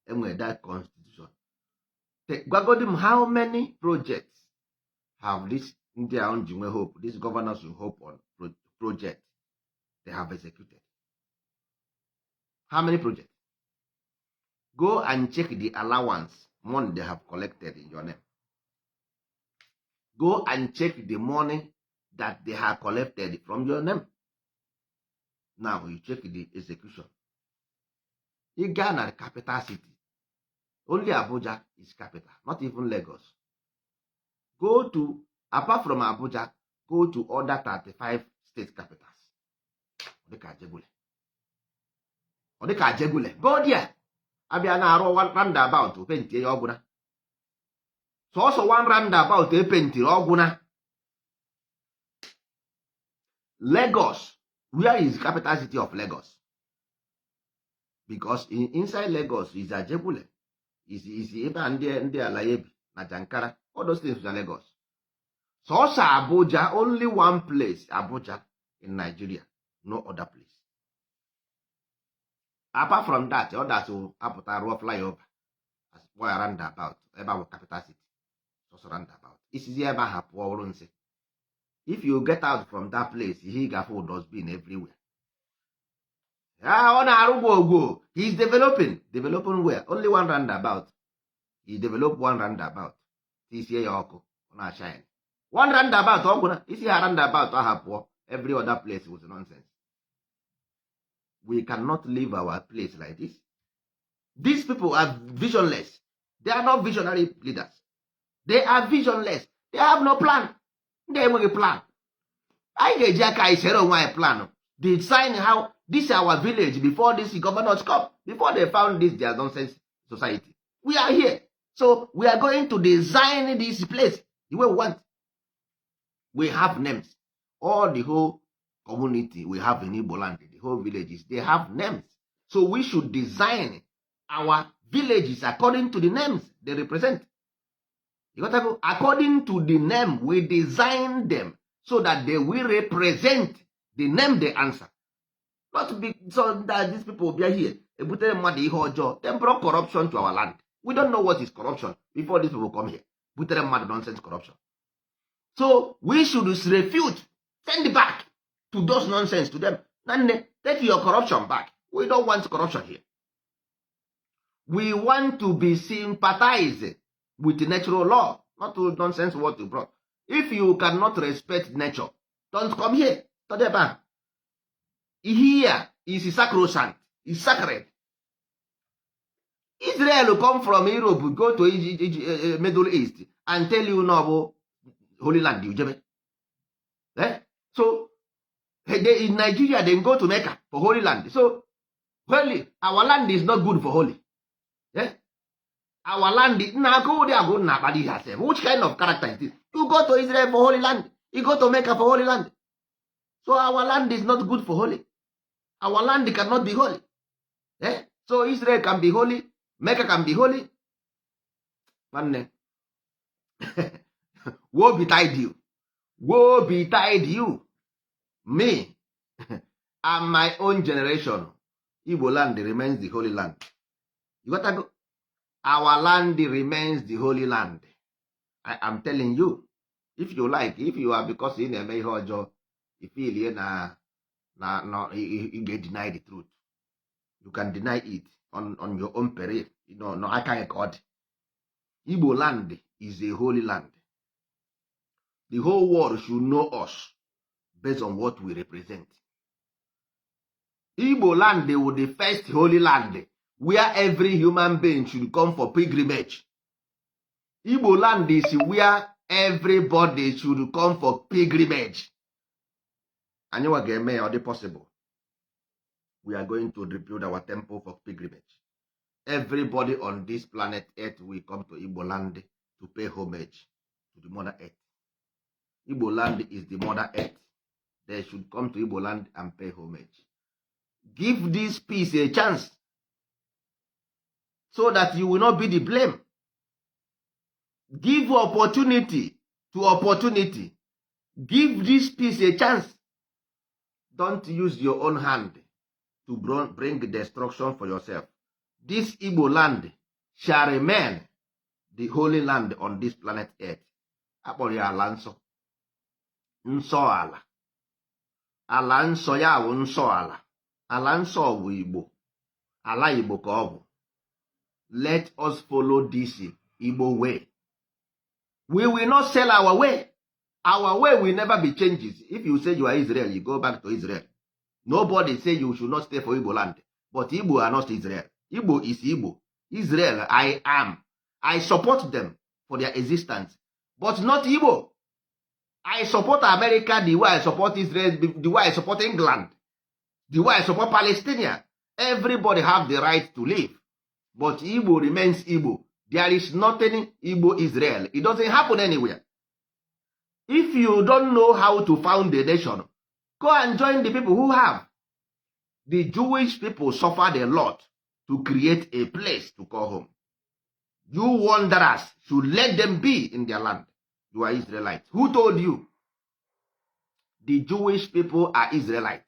Enwere that constitution. Gwagodi m how many projects have this ndị a ji nwe hope, these governors will hope on project they have executed? How many projects? Go and check the allowance money they have collected in your name. Go and check the money that they have collected from your name. Now you check the execution. You go to the capital city. Only Abuja is capital, not even Lagos. Go to, apart from Abuja, go to other 35 state capitals. Odeka Jegule. Go there. Abia na arụ one roundabout penti ya ọgwụna. So also one roundabout penti ọgwụna. Lagos. Where is the capital city of Lagos? Because inside Lagos is Ajebule. Is ebe ndị ala ebi na Jankara. All those things are Lagos. So also Abuja, only one place, Abuja in Nigeria, no other place. Apart from that, others will apụta rụọ flyover as well roundabout ebe ahụ capital city. So roundabout. Isizi ebe ahụ pụọ ọrụ nsị. If you get out from that place, he gafu dustbin everywhere. On Arugbo, he's developing where? Only one roundabout. He developed one roundabout. This year Yoko on shine. One roundabout, Oguna. Is a roundabout I have poor. Every other place was nonsense. We cannot leave our place like this. These people are visionless. They are not visionary leaders. They are visionless. They have no plan. They have a plan. I get Jacka is my plan. They design how this is our village before this governors come. Before they found this their nonsense society. We are here. So we are going to design this place the way we want. We have names. All the whole community we have in Igbo land, the whole villages, they have names. So we should design our villages according to the names they represent. You got to go according to the name we design them so that they will represent the name they answer. Not be so that these people will be here. They brought corruption to our land. We don't know what is corruption before these people come here. Nonsense corruption. So we should refute, send it back to those nonsense to them. And take your corruption back. We don't want corruption here. We want to be sympathized with the natural law, not to nonsense what you brought. If you cannot respect nature, don't come here. Here is sacrosanct, is sacred. Israel will come from Europe, go to Middle East, and tell you no Holy Land. So in Nigeria, they go to Mecca for Holy Land. So holy, our land is not good for holy. Our land is not good. Which kind of character is this? You go to Israel for Holy Land. You go to Mecca for Holy Land. So our land is not good for holy. Our land cannot be holy. So Israel can be holy. Mecca can be holy. Woe betide you. Woe betide you. Me and my own generation. Igbo land remains the holy land. You got to go. Our land remains the holy land. I am telling you. If you like, if you are because in a may hojo, you feel you get deny the truth. You can deny it on your own peril. No, I can't record. Igbo land is a holy land. The whole world should know us based on what we represent. Igbo land was the first holy land where every human being should come for pilgrimage. Igbo land is where everybody should come for pilgrimage. And you are going to make it possible. We are going to rebuild our temple for pilgrimage. Everybody on this planet Earth will come to Igbo land to pay homage to the Mother Earth. Igbo land is the Mother Earth. they should come to Igbo land and pay homage. Give this peace a chance so that you will not be the blame. Give opportunity to opportunity. Give this peace a chance. Don't use your own hand to bring destruction for yourself. This Igbo land shall remain the holy land on this planet Earth. Akpọrọ ya ala nsọ. Nsọ ala. Ala nsọ ya bụ nsọ ala. Ala nsọ bụ Igbo. Ala Igbo ka ọ bụ. Let us follow this Igbo way. We will not sell our way. Our way will never be changed. If you say you are Israel, you go back to Israel. Nobody say you should not stay for Igbo land. But Igbo are not Israel. Igbo is Igbo. Israel, I am. I support them for their existence. But not Igbo. I support America the way I support Israel, the way I support England, the way I support Palestine. Everybody have the right to live. But Igbo remains Igbo. There is nothing Igbo Israel. It doesn't happen anywhere. If you don't know how to found a nation, go and join the people who have. The Jewish people suffered a lot to create a place to call home. You wanderers should let them be in their land. You are Israelites. Who told you? The Jewish people are Israelites.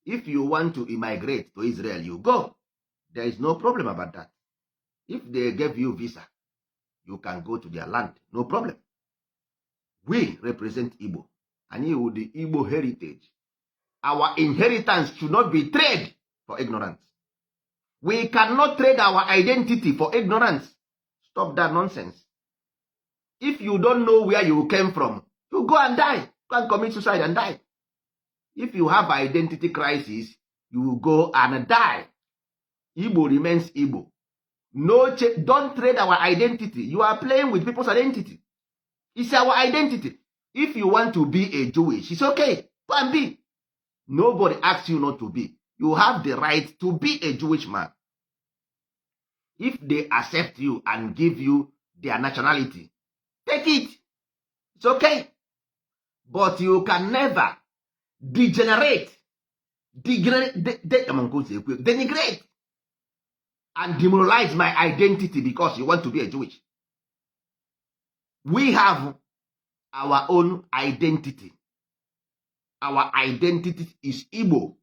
If you want to immigrate to Israel, you go. There is no problem about that. If they gave you visa, you can go to their land. No problem. We represent Igbo. And you with the Igbo heritage. Our inheritance should not be traded for ignorance. We cannot trade our identity for ignorance. Stop that nonsense. If you don't know where you came from, you go and die. Go and commit suicide and die. If you have identity crisis, you will go and die. Igbo remains Igbo. No, don't trade our identity. You are playing with people's identity. It's our identity. If you want to be a Jewish, it's okay. Go and be. Nobody asks you not to be. You have the right to be a Jewish man. If they accept you and give you their nationality, take it. It's okay. But you can never denigrate, and demoralize my identity because you want to be a Jewish. We have our own identity. Our identity is Igbo.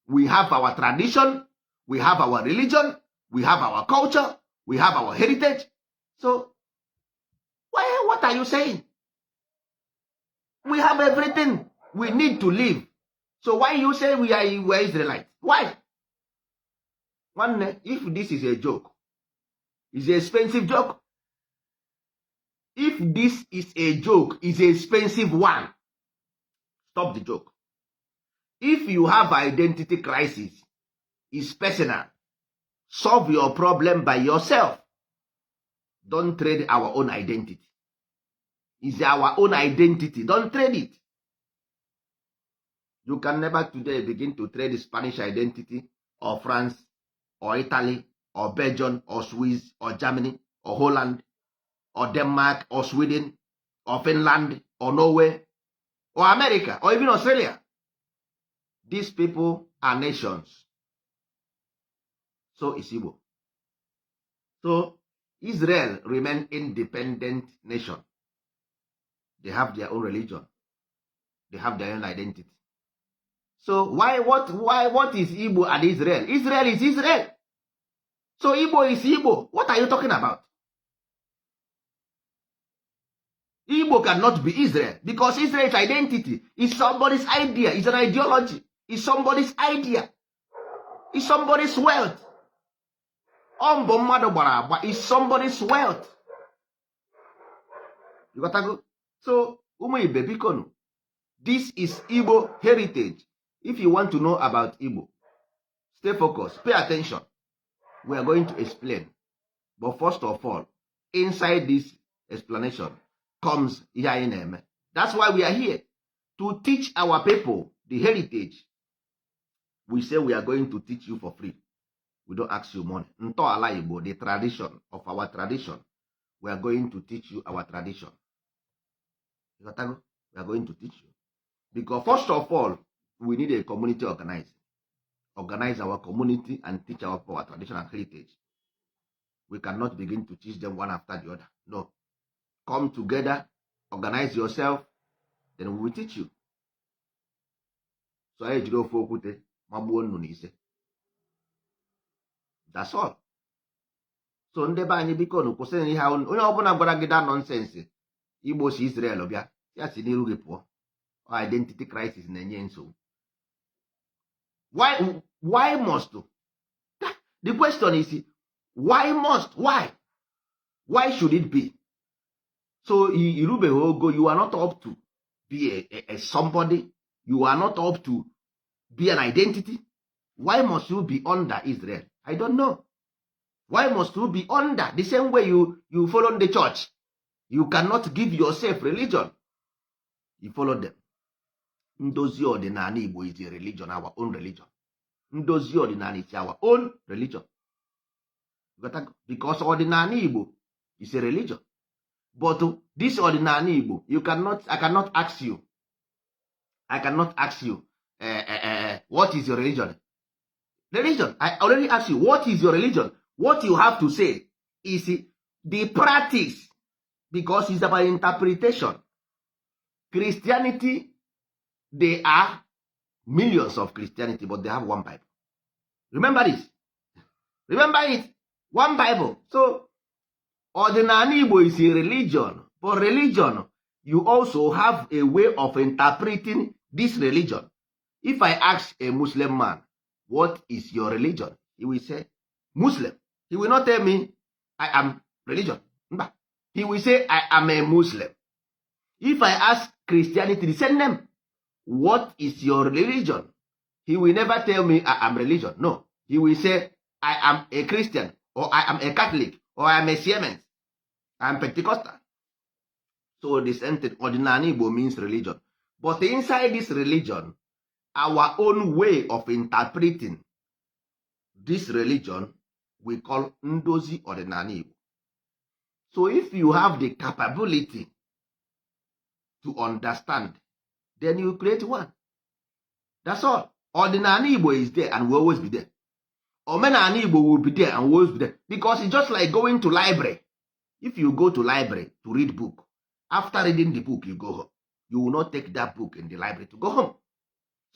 We have our tradition, we have our religion, we have our culture, we have our heritage. So, what are you saying? We have everything we need to live. So why you say we are Israelites? Why? If this is a joke, it's an expensive joke. If this is a joke, it's an expensive one. Stop the joke. If you have identity crisis, it's personal. Solve your problem by yourself. Don't trade our own identity. It's our own identity. Don't trade it. You can never today begin to trade Spanish identity or France or Italy or Belgium or Swiss or Germany or Holland or Denmark or Sweden or Finland or Norway or America or even Australia. These people are nations. So is Igbo. So Israel remain independent nation. They have their own religion. They have their own identity. So what is Igbo and Israel? Israel is Israel. So Igbo is Igbo. What are you talking about? Igbo cannot be Israel because Israel's identity is somebody's idea. It's an ideology. It's somebody's idea. It's somebody's wealth. It's somebody's wealth. You got to go. So, this is Igbo heritage. If you want to know about Igbo, stay focused, pay attention. We are going to explain. But first of all, inside this explanation comes Ihainem. That's why we are here, to teach our people the heritage. We say we are going to teach you for free. We don't ask you money. Ntọala Igbo, the tradition of our tradition. We are going to teach you our tradition. We are going to teach you. Because first of all, we need a community organizing. Organize our community and teach our tradition and heritage. We cannot begin to teach them one after the other. No. Come together, organize yourself, then we will teach you. So I jiri ofe okwute magbuo nnụnụ ise. That's all. So ndị be anyị biko nụ kwụsịrị ihe ahụ. Onye ọbụla gwara gị da nọnsensị Igbo si Israel bịa ya si n'iru gị pụọ. Identity crisis na-enye nsogbu. Why must? The question is, why must? Why should it be? So irubeghị ogo, you are not up to be a somebody. You are not up to be an identity. Why must you be under Israel? I don't know. Why must you be under? The same way you follow the church. You cannot give yourself religion. You follow them. Ndozi ọdịnala Igbo is a religion, our own religion. Ndozi ọdịnala is our own religion. Because ọdịnala Igbo is a religion. But this ọdịnala Igbo, I cannot ask you. What is your religion? Religion. I already asked you, what is your religion? What you have to say is the practice, because it's about interpretation. Christianity, there are millions of Christianity, but they have one Bible. Remember this. Remember it. One Bible. So, Ordinary Igbo is a religion. For religion, you also have a way of interpreting this religion. If I ask a Muslim man, what is your religion? He will say, Muslim. He will not tell me, I am religion. He will say, I am a Muslim. If I ask Christianity, the same name, what is your religion? He will never tell me I am religion. No. He will say, I am a Christian, or I am a Catholic, or I am a Siemens, I am Pentecostal. So the sentence Ordinary Igbo means religion. But inside this religion, our own way of interpreting this religion, we call Ndozi Ordinary Igbo. So if you have the capability to understand, then you create one. That's all. Ordinary Igbo is there and will always be there. Omenani Igbo will be there and will always be there. Because it's just like going to library. If you go to library to read book, after reading the book, you go home. You will not take that book in the library to go home.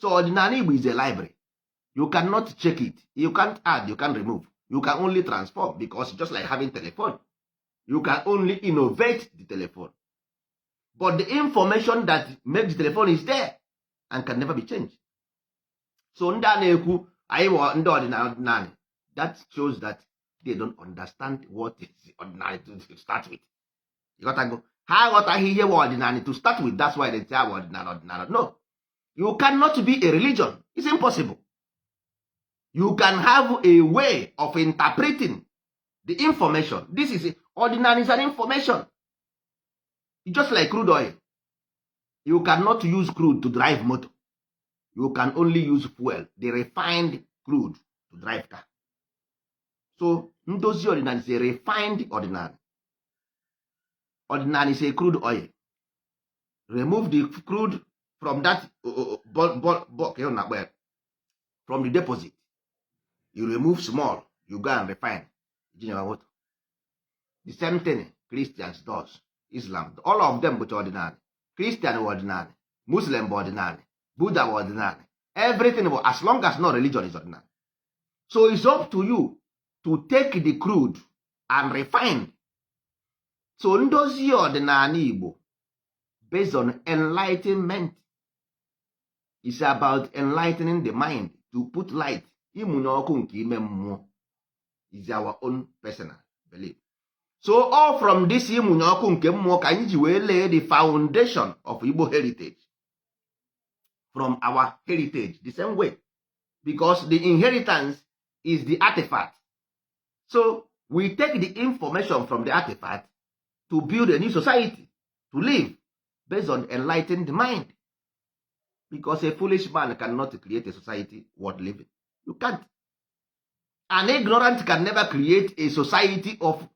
So Ordinary Igbo is a library. You cannot check it. You can't add, you can't remove. You can only transform, because it's just like having telephone. You can only innovate the telephone. But the information that makes the telephone is there and can never be changed. So that shows that they don't understand what is ordinary to start with. You gotta go. How got I hear ordinary to start with? That's why they say ordinary. No. You cannot be a religion. It's impossible. You can have a way of interpreting the information. This is ordinary is an information. It's just like crude oil. You cannot use crude to drive motor. You can only use fuel, the refined crude, to drive car. So, Ndozi Ordinary is a refined ordinary. Ordinary is a crude oil. Remove the crude from that from the deposit. You remove small, you go and refine. The same thing Christians does. Islam, all of them but ordinary. Christian ordinary, Muslim ordinary, Buddha ordinary. Everything, as long as no religion is ordinary. So it's up to you to take the crude and refine. So Ndozi Ordinary Igbo, based on enlightenment, is about enlightening the mind, to put light. Is our own personal belief. So all from this imunyoku nke mmụọ ka anyị ji wee lay the foundation of Igbo heritage. From our heritage, the same way. Because the inheritance is the artifact. So we take the information from the artifact to build a new society, to live based on enlightened mind. Because a foolish man cannot create a society worth living. You can't. An ignorant can never create a society of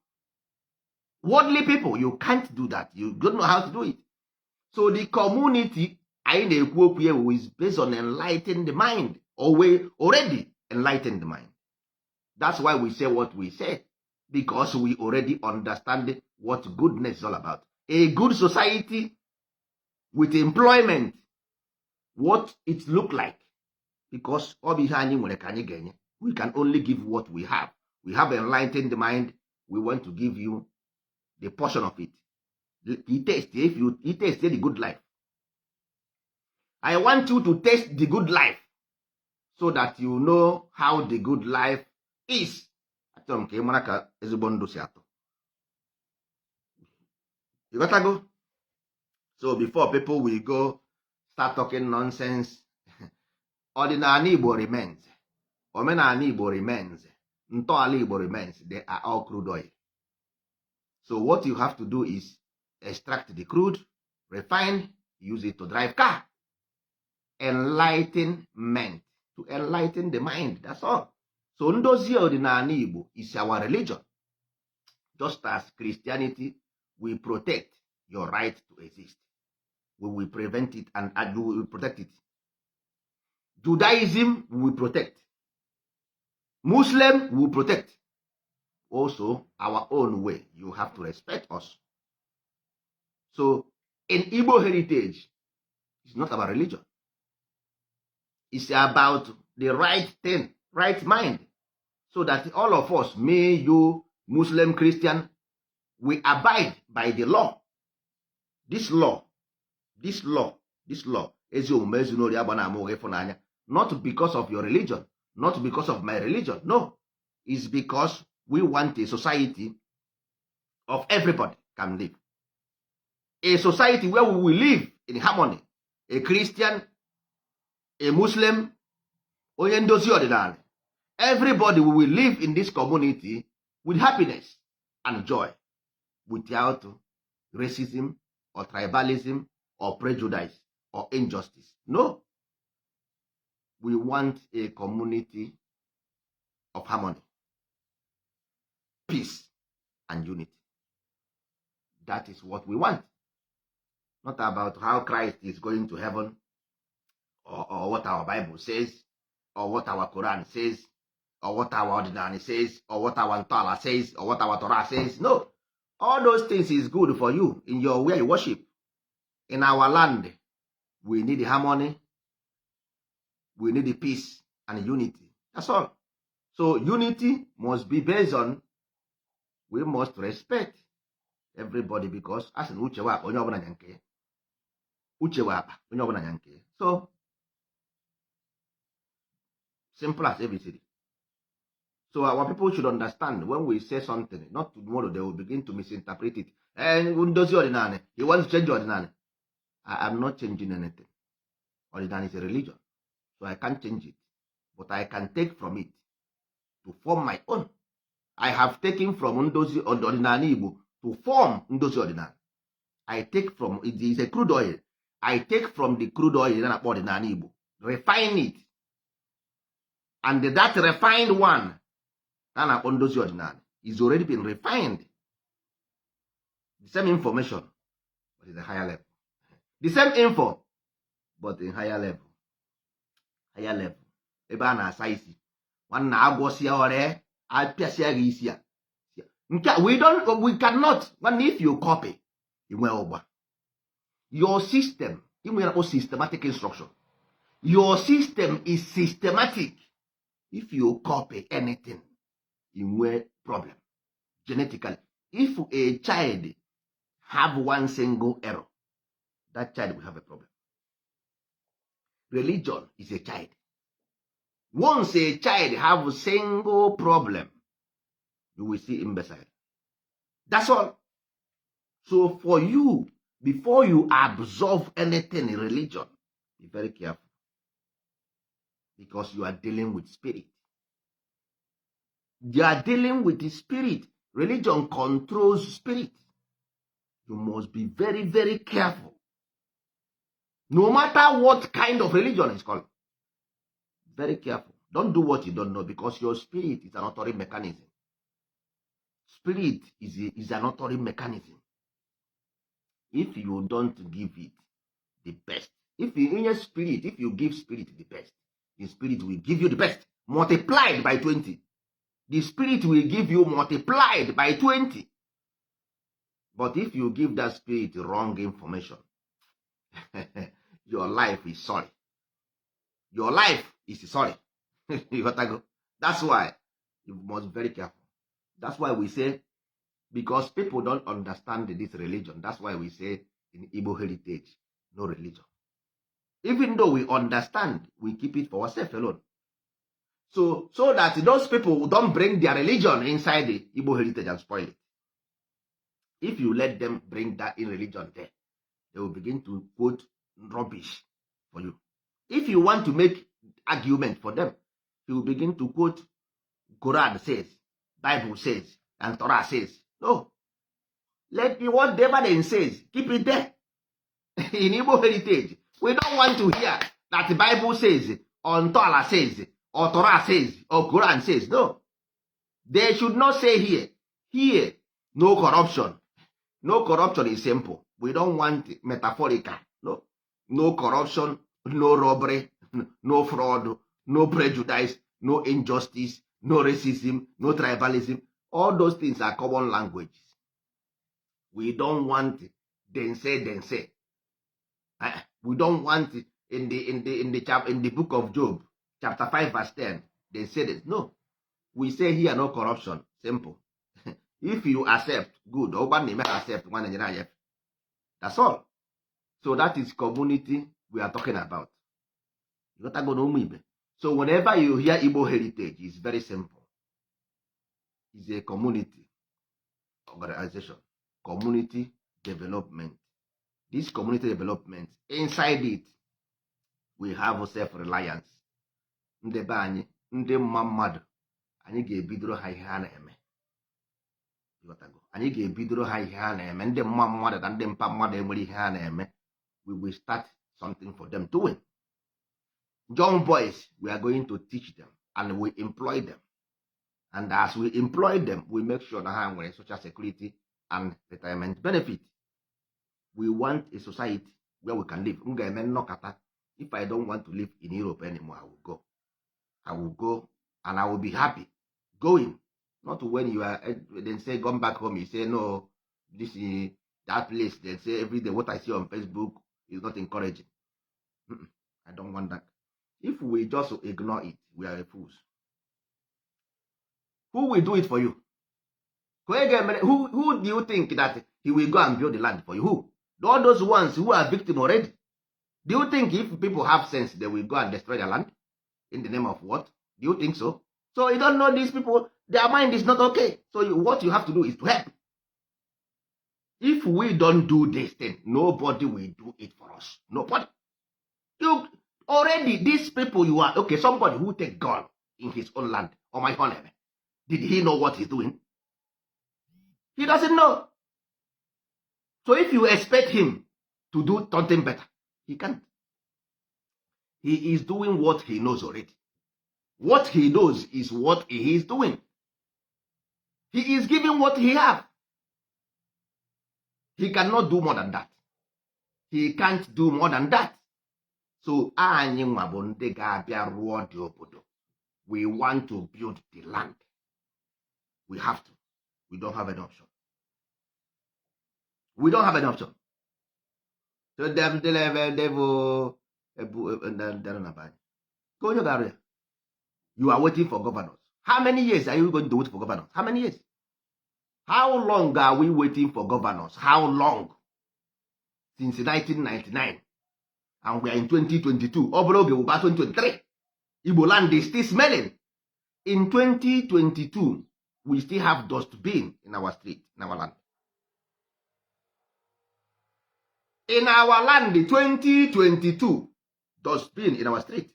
worldly people. You can't do that. You don't know how to do it. So the community anyị na-ekwu okwu ya is based on enlightened the mind, or we already enlightened the mind. That's why we say what we say, because we already understand what goodness is all about. A good society with employment, what it look like, because ọ bụ ihe anyị nwere ka anyị ga-enye. We can only give what we have. We have enlightened the mind. We want to give you the portion of it. You taste, if you taste the good life. I want you to taste the good life so that you know how the good life is. Achọrọ m ka ị mara ka ezigbo ndụ si atọ. You got to go? So before people will go start talking nonsense, ọdịnala Igbo remains. Omenala Igbo remains. Ntọala Igbo remains. They are all crude oil. So what you have to do is extract the crude, refine, use it to drive car. Enlightenment. To enlighten the mind. That's all. So ndozi ọdịnala Igbo is our religion. Just as Christianity will protect your right to exist. We will prevent it and we will protect it. Judaism will protect. Muslim will protect. Also, our own way. You have to respect us. So, in Igbo heritage, it's not about religion. It's about the right thing, right mind. So that all of us, may you, Muslim, Christian, we abide by the law. This law. Not because of your religion, not because of my religion. No, it's because we want a society of everybody can live. A society where we will live in harmony. A Christian, a Muslim, onye ndozi ọdịnala. Everybody will live in this community with happiness and joy, without racism or tribalism or prejudice or injustice. No. We want a community of harmony, peace, and unity. That is what we want. Not about how Christ is going to heaven, or what our Bible says, or what our Quran says, or what our Ordinary says, or what our Ntala says, or what our Torah says. No. All those things is good for you in your where you worship. In our land, we need harmony, we need peace and unity. That's all. So unity must be based on, we must respect everybody, because as in uchewa onye ọbụla nya nke uchewa akpa onye ọbụla nya nke. So simple as ABCD. So our people should understand when we say something, not tomorrow they will begin to misinterpret it. And ndozi ọdịnala, he wants to change ọdịnala. I am not changing anything. Ọdịnala is a religion, so I can't change it, but I can take from it to form my own. I have taken from ndozi ọdịnala Igbo to form ndozi ọdịnala. I take from, it is a crude oil. I take from the crude oil na akpọ ọdịnala Igbo, refine it, and that refined one na akpọ ndozi ọdịnala is already been refined. The same information, but in a higher level. The same info, but in higher level. Higher level. Ebe a na-asa isi. Nwanna agwọsịa ọrịa, apịasịa gị isi a. We cannot. If you copy, your system, systematic instruction. Your system is systematic. If you copy anything, you will problem. Genetically. If a child have one single error, that child will have a problem. Religion is a child. Once a child have a single problem, you will see imbecile. That's all. So for you, before you absorb anything in religion, be very careful. Because you are dealing with spirit. You are dealing with the spirit. Religion controls spirit. You must be very, very careful. No matter what kind of religion is called. Very careful. Don't do what you don't know, because your spirit is an authoring mechanism. Spirit is an authoring mechanism. If you don't give it the best, If you in your spirit, if you give spirit the best, the spirit will give you the best, multiplied by 20. The spirit will give you multiplied by 20. But if you give that spirit wrong information, your life is sorry. Your life is sorry. You got to go. That's why you must be very careful. That's why we say, because people don't understand this religion, that's why we say in Igbo heritage, no religion. Even though we understand, we keep it for ourselves alone. So that those people don't bring their religion inside the Igbo heritage and spoil it. If you let them bring that in religion there, they will begin to quote rubbish for you. If you want to make argument for them, you will begin to quote Quran says, Bible says, and Torah says. No. Let me whatever they says, keep it there. In Igbo heritage, we don't want to hear that the Bible says, or Torah says, or Torah says, or Quran says. No. They should not say here. Here, no corruption. No corruption is simple. We don't want metaphorical. No. No corruption, no robbery, no fraud, no prejudice, no injustice, no racism, no tribalism. All those things are common languages. We don't want then say. We don't want in the book of Job, chapter 5, verse 10, they said it. No. We say here no corruption. Simple. If you accept, good. Accept. That's all. So that is community we are talking about. So whenever you hear Igbo heritage, it's very simple. It's a community organization, community development. This community development, inside it, we have self-reliance. Ndị be anyị, ndị mma mmadụ, anyị ga-ebidoro ha ihe ha na-eme. Anyị ga-ebidoro ha ihe ha na-eme. Ndị mma mmadụ na ndị mpa mmadụ enwere ihe ha na-eme. We will start something for them doing. Young boys, we are going to teach them and we employ them. And as we employ them, we make sure that they have social security and retirement benefit. We want a society where we can live. If I don't want to live in Europe anymore, I will go. I will go and I will be happy going. Not when you are, then say, come back home, you say, no, this is that place. They say every day what I see on Facebook is not encouraging. I don't want that. If we just ignore it, we are fools. Who will do it for you? Who do you think that he will go and build the land for you? Who? All those ones who are victims already. Do you think if people have sense, they will go and destroy their land? In the name of what? Do you think so? So you don't know these people, their mind is not okay. So what you have to do is to help. If we don't do this thing, nobody will do it for us. Nobody. You already, these people you are, okay, somebody who take gun in his own land, or my own land, did he know what he's doing? He doesn't know. So if you expect him to do something better, he can't. He is doing what he knows already. What he knows is what he is doing. He is giving what he has. He cannot do more than that. He can't do more than that. So, we want to build the land. We have to. We don't have an option. We don't have an option. So, you are waiting for governors. How many years are you going to wait for governors? How many years? How long are we waiting for governors? How long? Since 1999. And we are in 2022. Obologe will pass 2023. Igbo land is still smelling. In 2022, we still have dustbin in our street, in our land. In our land, 2022, dustbin in our street.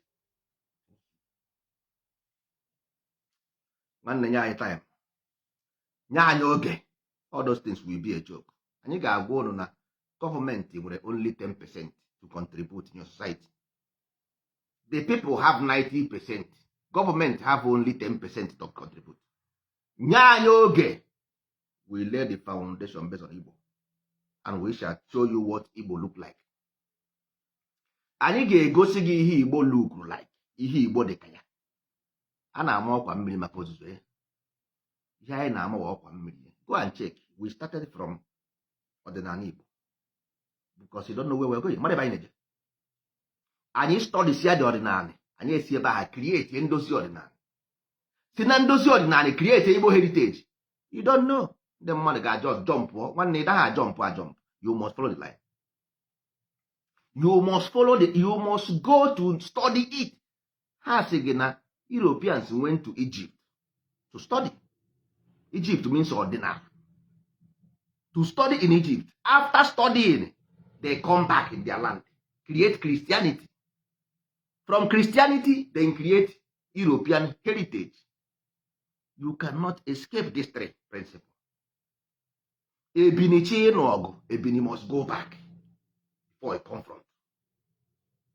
Time. All those things will be a joke. And you got to go on government with only 10% to contribute in your society. The people have 90%. Government have only 10% to contribute. We lay the foundation based on Igbo. And we shall show you what Igbo look like. anyị ga-egosi gị ihe Igbo look like, ihe Igbo dị ka ya. A na-ama ọkwa mmiri maka ozuzo ya. Ihe anyị na-ama ọkwa mmiri ya. Go and check. We started from ọdịnala Igbo because you don't know where we're going. Mmadụ ebe anyị na-eje. Anyị studies ya dị ọdịnala, anyị esi ebe ahụ create ndozi ọdịnala. Si na ndozi ọdịnala create Igbo heritage. You don't know. Ndị mmadụ ga-ajọ jump pụọ. Nwanne ị daghị ajump. You must follow the line. You must follow you must go to study it. Ha sị gị na Europeans went to Egypt to study. Egypt means ordinary. To study in Egypt. After studying, they come back in their land, create Christianity. From Christianity, then create European heritage. You cannot escape this three principles. Ebinichi n'ọgụ, Ebini must go back before it confront.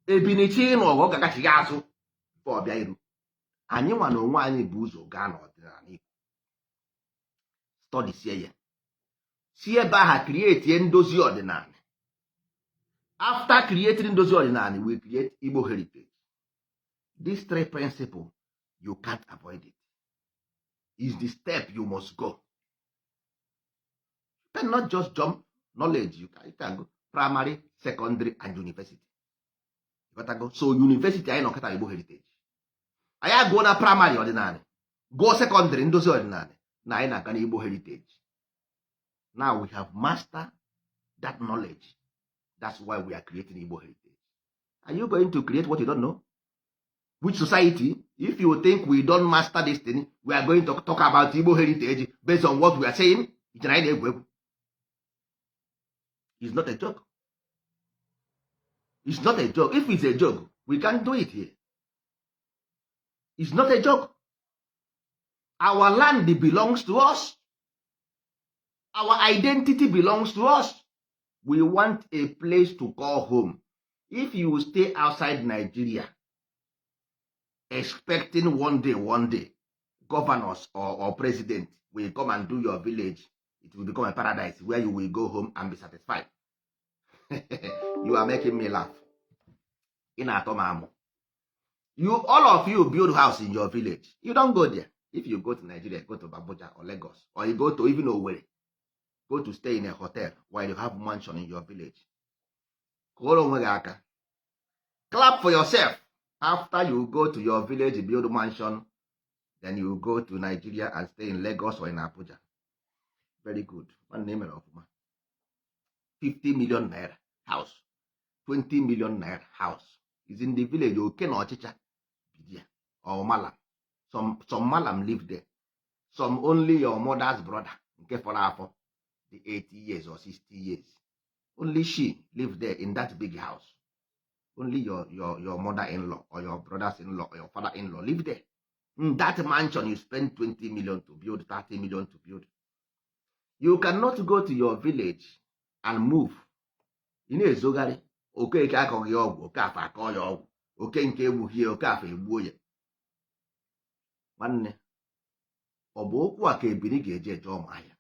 Ebinichi n'ọgụ, ọ ga-agachighị azụ before ọ bịa iru. Anyị nwa na onwe anyị bụ ụzọ gaa n'ọdịnala Igbo. Study sie ya. Si ebe ahụ create ndozi ọdịnala. After creating ndozi ọdịnala, we create Igbo heritage. These three principles, you can't avoid it. It's the step you must go. You cannot just jump knowledge. You can go primary, secondary, and university. You gotta go. So university, I know Igbo heritage. I go na primary ọdịnala, go secondary ndozi ọdịnala. Na anyị na-aga Igbo heritage. Now we have mastered that knowledge. That's why we are creating Igbo heritage. Are you going to create what you don't know? Which society, if you think we don't master this thing, we are going to talk about Igbo heritage based on what we are saying? It's not a joke. It's not a joke. If it's a joke, we can't do it here. It's not a joke. Our land belongs to us. Our identity belongs to us. We want a place to call home. If you stay outside Nigeria, expecting one day, governors or president will come and do your village, it will become a paradise where you will go home and be satisfied. You are making me laugh. All of you build house in your village. You don't go there. If you go to Nigeria, go to Abuja or Lagos, or you go to even Owerri, go to stay in a hotel while you have mansion in your village. Clap for yourself. After you go to your village, build mansion, then you go to Nigeria and stay in Lagos or in Abuja. Very good. One name of 50 million naira house, 20 million naira house is in the village. Okay, no chicha, or Malam. Some Malam live there. Some only your mother's brother, okay, for the 80 years or 60 years. Only she live there in that big house. Only your mother-in-law or your brothers-in-law or your father-in-law live there. In that mansion, you spend 20 million to build, 30 million to build. You cannot go to your village and move. In a zogari, okay, kako yogu, okafa ko yogu, okay, nke egbughie, okafa egbuo ya. Nwanne, ọ bụ okwu a ka Ebini ga-eje eje ọma ahịa.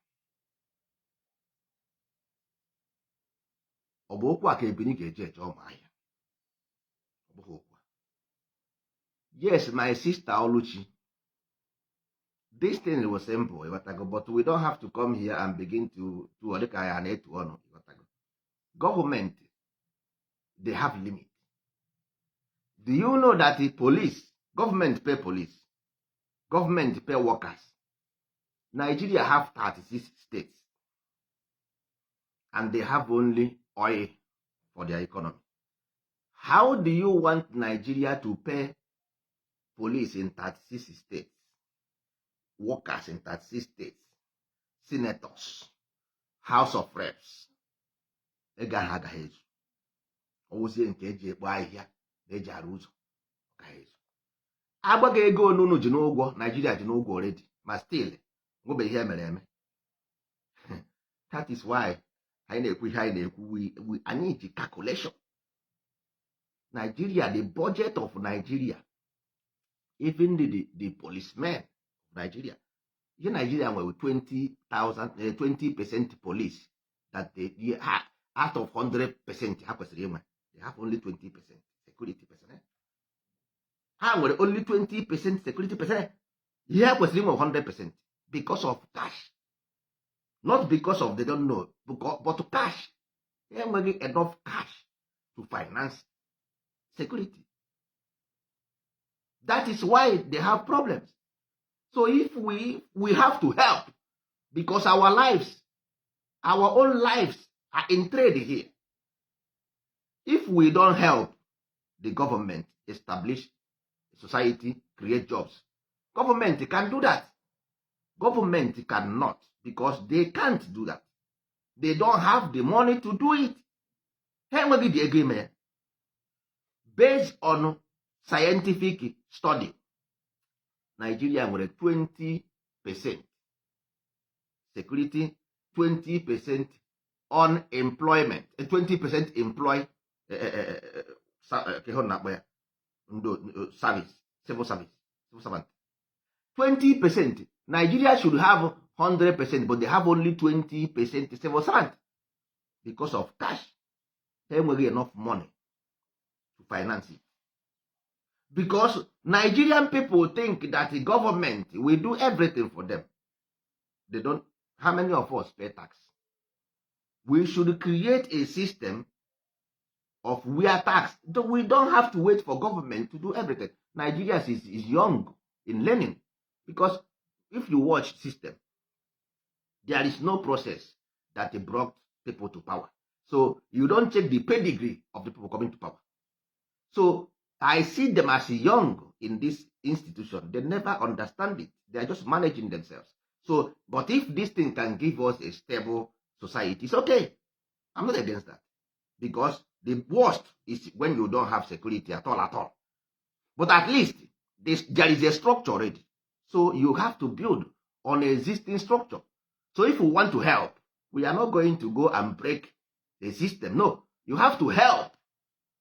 Ọ bụ okwu a ka Ebini ga-eje eje ọma ahịa. Yes, my sister Oluchi. This thing was simple, but we don't have to come here and begin to government, they have limit. Do you know that the police, government pay police, government pay workers? Nigeria have 36 states, and they have only oil for their economy. How do you want Nigeria to pay police in 36 states, workers in 36 states, senators, House of Reps? Agaghị agaghị ezu. Owozie nke eji ekpo ahịhịa na eji arụ ụzọ agaghị ezu. Agbaghị ego onunu ji n'ụgwọ, Nigeria ji n'ụgwọ already, ma still nwebeghị ihe mere eme. That is why anyị na-ekwu ihe anyị na-ekwu, anyị ji calculation. Nigeria, the budget of Nigeria, even the policemen of Nigeria, Nigeria were 20% police that they have out of 100%, they have only 20%. security personnel. Ha nwere only 20% security personnel. Ihe ha kwesịrị inwe 100% because of cash. Not because of they don't know, but cash. Ha enweghị enough cash to finance security. That is why they have problems. So if we have to help, because our lives, our own lives are in trade here. If we don't help the government establish society, create jobs, government can do that. Government cannot, because they can't do that. They don't have the money to do it. Ha enweghị the agreement. Based on scientific study, Nigeria nwere 20% security, 20% unemployment, 20% employ service, civil servant. 20%. Nigeria should have 100%, but they have only 20% civil servant because of cash. They enweghị enough money to finance it. Because Nigerian people think that the government will do everything for them. They don't. How many of us pay tax? We should create a system of where tax. We don't have to wait for government to do everything. Nigeria is young in learning, because if you watch system, there is no process that brought people to power. So you don't check the pedigree of the people coming to power. So I see them as young in this institution. They never understand it. They are just managing themselves. So, but if this thing can give us a stable society, it's okay. I'm not against that. Because the worst is when you don't have security at all. But at least there is a structure already. So you have to build on an existing structure. So if we want to help, we are not going to go and break the system. No, you have to help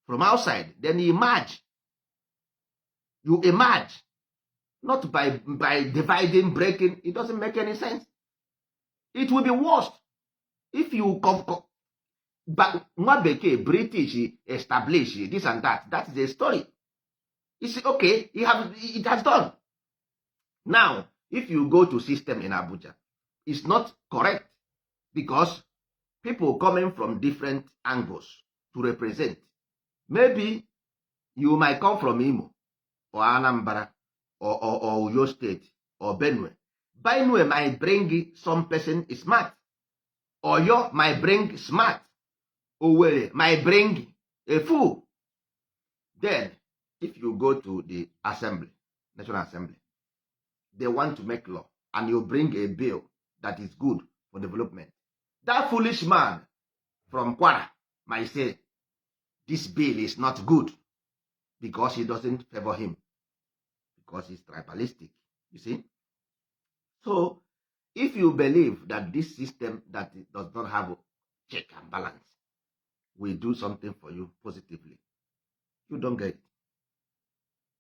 from outside. Then you emerge. You emerge. Not by dividing, breaking. It doesn't make any sense. It will be worse if you but British establish this and that. That is a story. It's okay. It has done. Now, if you go to system in Abuja, it's not correct, because people coming from different angles to represent. Maybe you might come from Imo or Anambra or Uyo State or Benue. Benue might bring some person smart. Oyo might bring smart. Owerri might bring a fool. Then, if you go to the assembly, National Assembly, they want to make law, and you bring a bill that is good for development. That foolish man from Kwara might say, this bill is not good, because he doesn't favor him, because he's tribalistic, you see. So, if you believe that this system that does not have a check and balance will do something for you positively, you don't get it.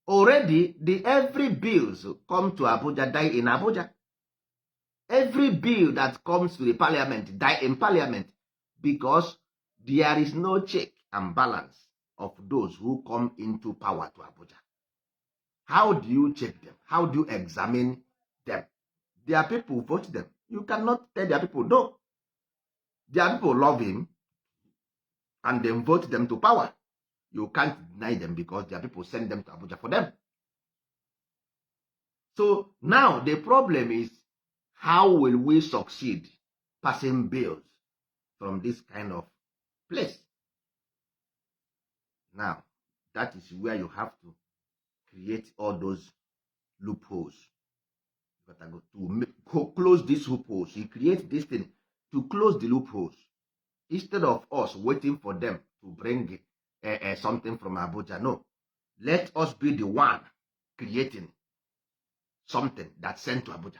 Already, every bills come to Abuja die in Abuja. Every bill that comes to the parliament die in parliament, because there is no check and balance of those who come into power to Abuja. How do you check them? How do you examine them? Their people vote them. You cannot tell their people no. Their people love him and then vote them to power. You can't deny them, because their people send them to Abuja for them. So now the problem is, how will we succeed passing bills from this kind of place? Now, that is where you have to create all those loopholes. You got to close these loopholes. You create this thing to close the loopholes, instead of us waiting for them to bring something from Abuja. No, let us be the one creating something that's sent to Abuja.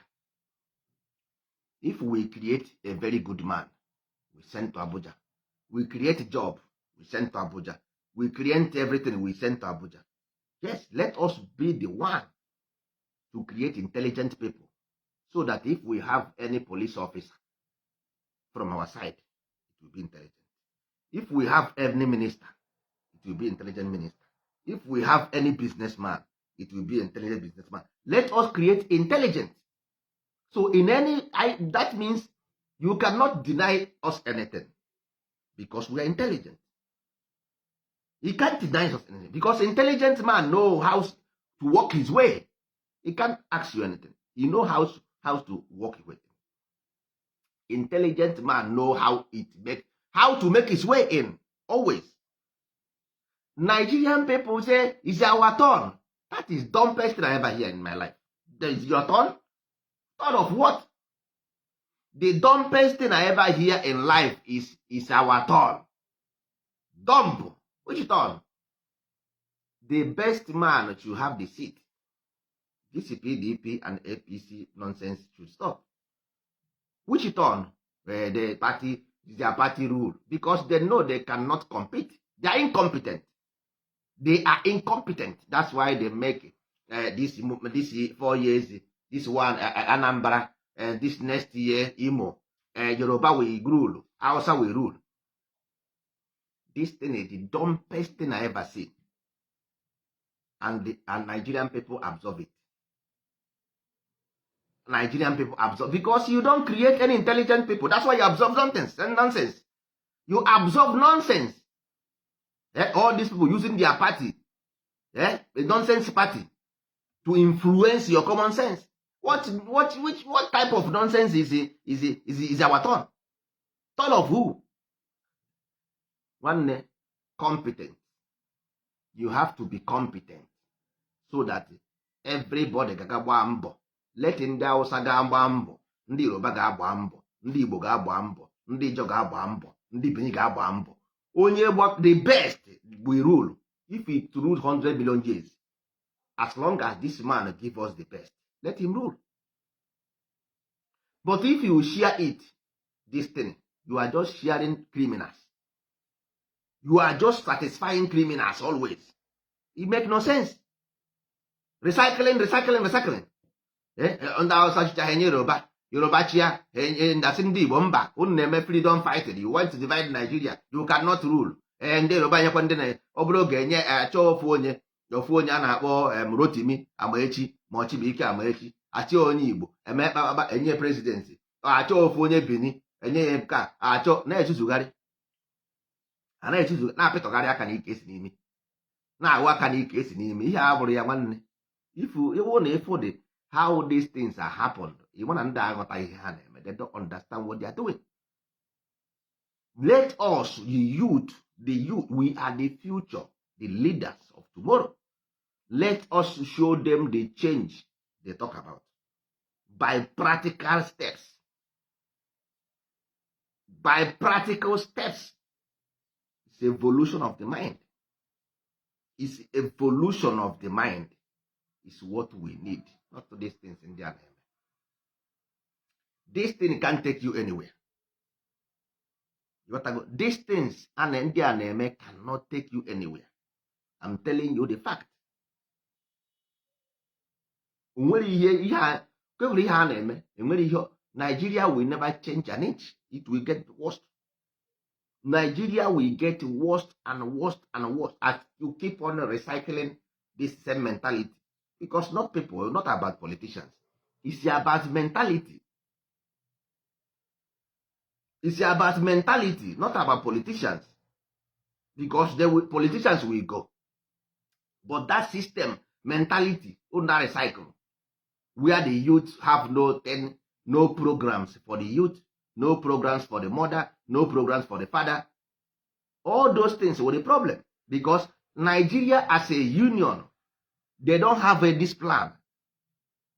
If we create a very good man, we send to Abuja. We create a job, we send to Abuja. We create everything, we send to Abuja. Yes, let us be the one to create intelligent people, so that if we have any police officer from our side, it will be intelligent. If we have any minister, it will be intelligent minister. If we have any businessman, it will be an intelligent businessman. Let us create intelligence. So that means you cannot deny us anything because we are intelligent. He can't deny us anything because intelligent man know how to walk his way. He can't ask you anything. He know how to walk his way. Intelligent man know how to make his way in always. Nigerian people say it's our turn. That is dumbest thing I ever hear in my life. Is your turn? Turn of what? The dumbest thing I ever hear in life is our turn. Dumb. Which turn? The best man should have the seat. This PDP and APC nonsense should stop. Which turn? Their party rule. Because they know they cannot compete. They are incompetent. They are incompetent. That's why they make this 4 years, this one Anambra, this next year Imo, Yoruba will rule, Hausa will rule. This thing is the dumbest thing I ever see. And Nigerian people absorb it. Nigerian people absorb because you don't create any intelligent people. That's why you absorb nonsense. You absorb nonsense. All these people using their party, a nonsense party, to influence your common sense. What type of nonsense is our turn? Turn of who? One, competent. You have to be competent so that everybody ga-agba mbọ. Let ndị Hausa ga-agba mbọ, ndị Yoruba ga-agba mbọ, ndị Igbo ga-agba mbọ, ndị Ijaw ga-agba mbọ, ndị Benin ga-agba mbọ. Onye the best we rule. If it rules 100 million years, as long as this man give us the best, let him rule. But if you share it, this thing, you are just sharing criminals. You are just satisfying criminals always. It makes no sense. Recycling. Ndị Hausa chicha enye Yoruba chia ndasị ndị Igbo mba unu na-eme freedom fighting. You want to divide Nigeria, you cannot rule. Ndị Yoruba nyekwa ndị na ọ bụrụ oge enye achọ ofu onye a na-akpọ Rotimi Amaechi ma Chibuike Amaechi achị onye Igbo eme kpakpakpa enye presidency. Achọ ofu onye Benin enye ya ka achọ na-echuzugharị na-apịtọgharị aka na ike esi n'imi na-ahụ aka na ike esi n'imi. Ihe a bụrụ ya nwanne. Iwu na ịfụ dị how these things are happened. You want to aghọta ihe ha na-eme. They don't understand what they are doing. Let us, the youth, we are the future, the leaders of tomorrow. Let us show them the change they talk about by practical steps. By practical steps. It's evolution of the mind. It's evolution of the mind. Is what we need. Not these things in their name. This thing can't take you anywhere. These things and in their name cannot take you anywhere. I'm telling you the fact. Nigeria will never change an inch. It will get worse. Nigeria will get worse and worse and worse as you keep on recycling this same mentality. Because not people, not about politicians. It's about mentality. It's about mentality, not about politicians. Because politicians will go. But that system, mentality, under recycle, where the youth have no programs for the youth, no programs for the mother, no programs for the father. All those things were the problem. Because Nigeria as a union, they don't have this plan.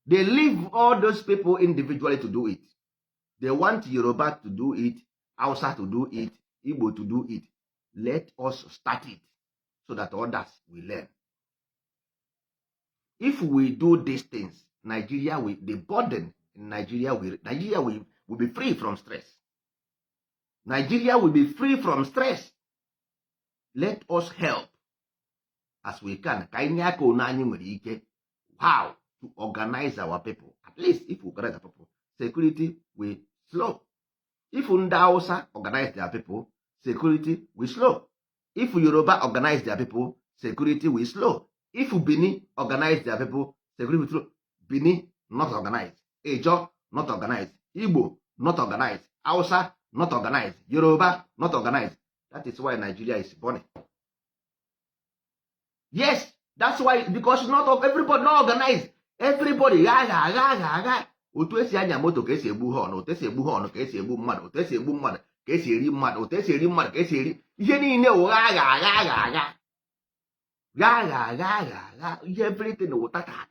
They leave all those people individually to do it. They want Yoruba to do it, Hausa to do it, Igbo to do it. Let us start it so that others will learn. If we do these things, the burden in Nigeria will be free from stress. Nigeria will be free from stress. Let us help as we can. How to organize our people. At least if we organize our people, security will slow. If Unda Hausa organize their people, security will slow. If Yoruba organize their people, security will slow. If Benin organize their people, security will slow. Benin not organized. Ejo not organized. Igbo not organized. Hausa not organized. Yoruba not organized. That is why Nigeria is burning. Yes, that's why, because not of everybody not organized. Everybody agha. Otu esi anya moto ka esi egbu họn, otu esi egbu họn ka esi egbu mmadụ, otu esi egbu mmadụ ka esi eri mmadụ, otu esi eri mmadụ ka esi eri ihe niile ụgha agha. Ihe everything ụtata.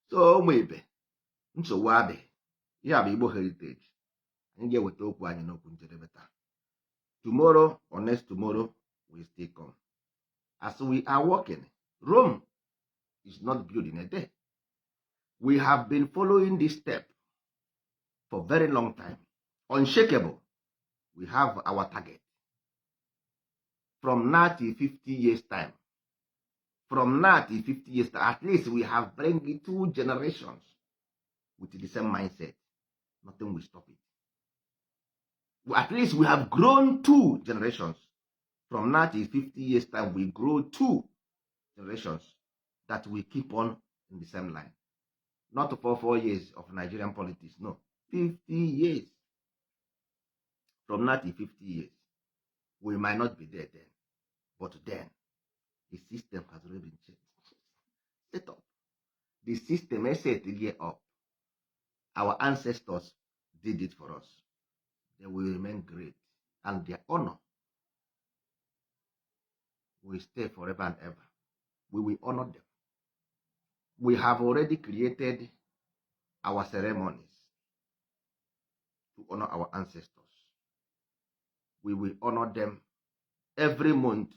So ụmụ ibe, nsogbu adịghị. Ihe a bụ Igbo heritage. Anyị ga-eweta okwu anyị n'okwu njedebe taa. Tomorrow or next tomorrow will still come. As we are walking, Rome is not built in a day. We have been following this step for a very long time. Unshakable. We have our target. From now to 50 years' time. From now to 50 years' time, at least we have bring 2 generations with the same mindset. Nothing will stop it. At least we have grown 2 generations. From now to 50 years' time, we grow 2 generations that will keep on in the same line. Not for 4 years of Nigerian politics, no. 50 years. From now to 50 years. We might not be there then. But then, the system has already been set up. The system is set here up. Our ancestors did it for us. They will remain great. And their honor will stay forever and ever. We will honor them. We have already created our ceremonies to honor our ancestors. We will honor them every month.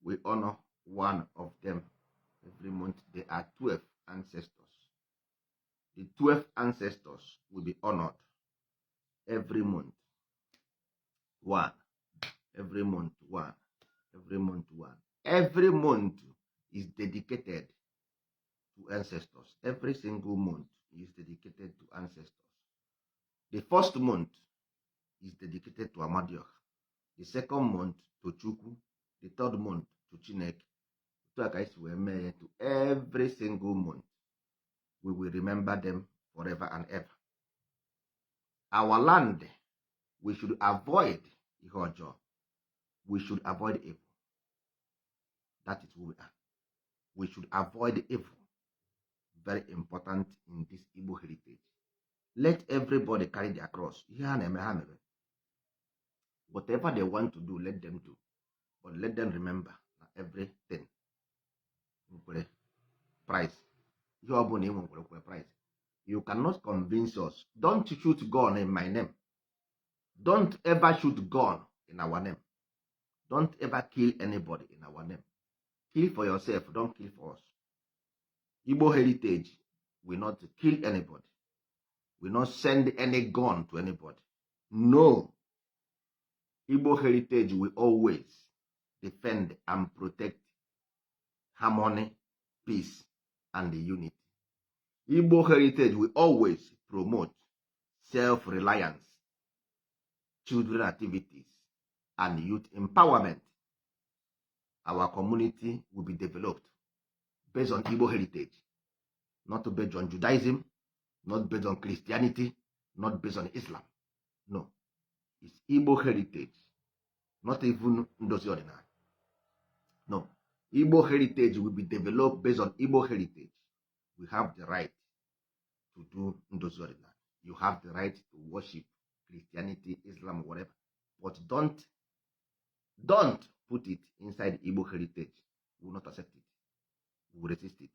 We honor one of them every month. There are 12 ancestors. The 12 ancestors will be honored every month. 1. Every month, 1. Every month, 1. Every month is dedicated to ancestors. Every single month is dedicated to ancestors. The first month is dedicated to Amadioh. The second month to Chukwu. The third month to Chineke. To every single month. We will remember them forever and ever. Our land, we should avoid Ihojo. We should avoid evil. That is who we are. We should avoid evil. Very important in this Igbo heritage. Let everybody carry their cross. Whatever they want to do, let them do. But let them remember everything. Price. Price. You cannot convince us. Don't shoot gun in my name. Don't ever shoot gun in our name. Don't ever kill anybody in our name. Kill for yourself. Don't kill for us. Igbo heritage will not kill anybody. Will not send any gun to anybody. No. Igbo heritage will always defend and protect harmony, peace, and unity. Igbo heritage will always promote self-reliance, children activities, and youth empowerment. Our community will be developed based on Igbo heritage, not based on Judaism, not based on Christianity, not based on Islam. No. It's Igbo heritage, not even Ndozi Ordinary. No. Igbo heritage will be developed based on Igbo heritage. We have the right to do Ndozi Ordinary. You have the right to worship Christianity, Islam, whatever. But don't put it inside Igbo heritage. We will not accept it. We will resist it.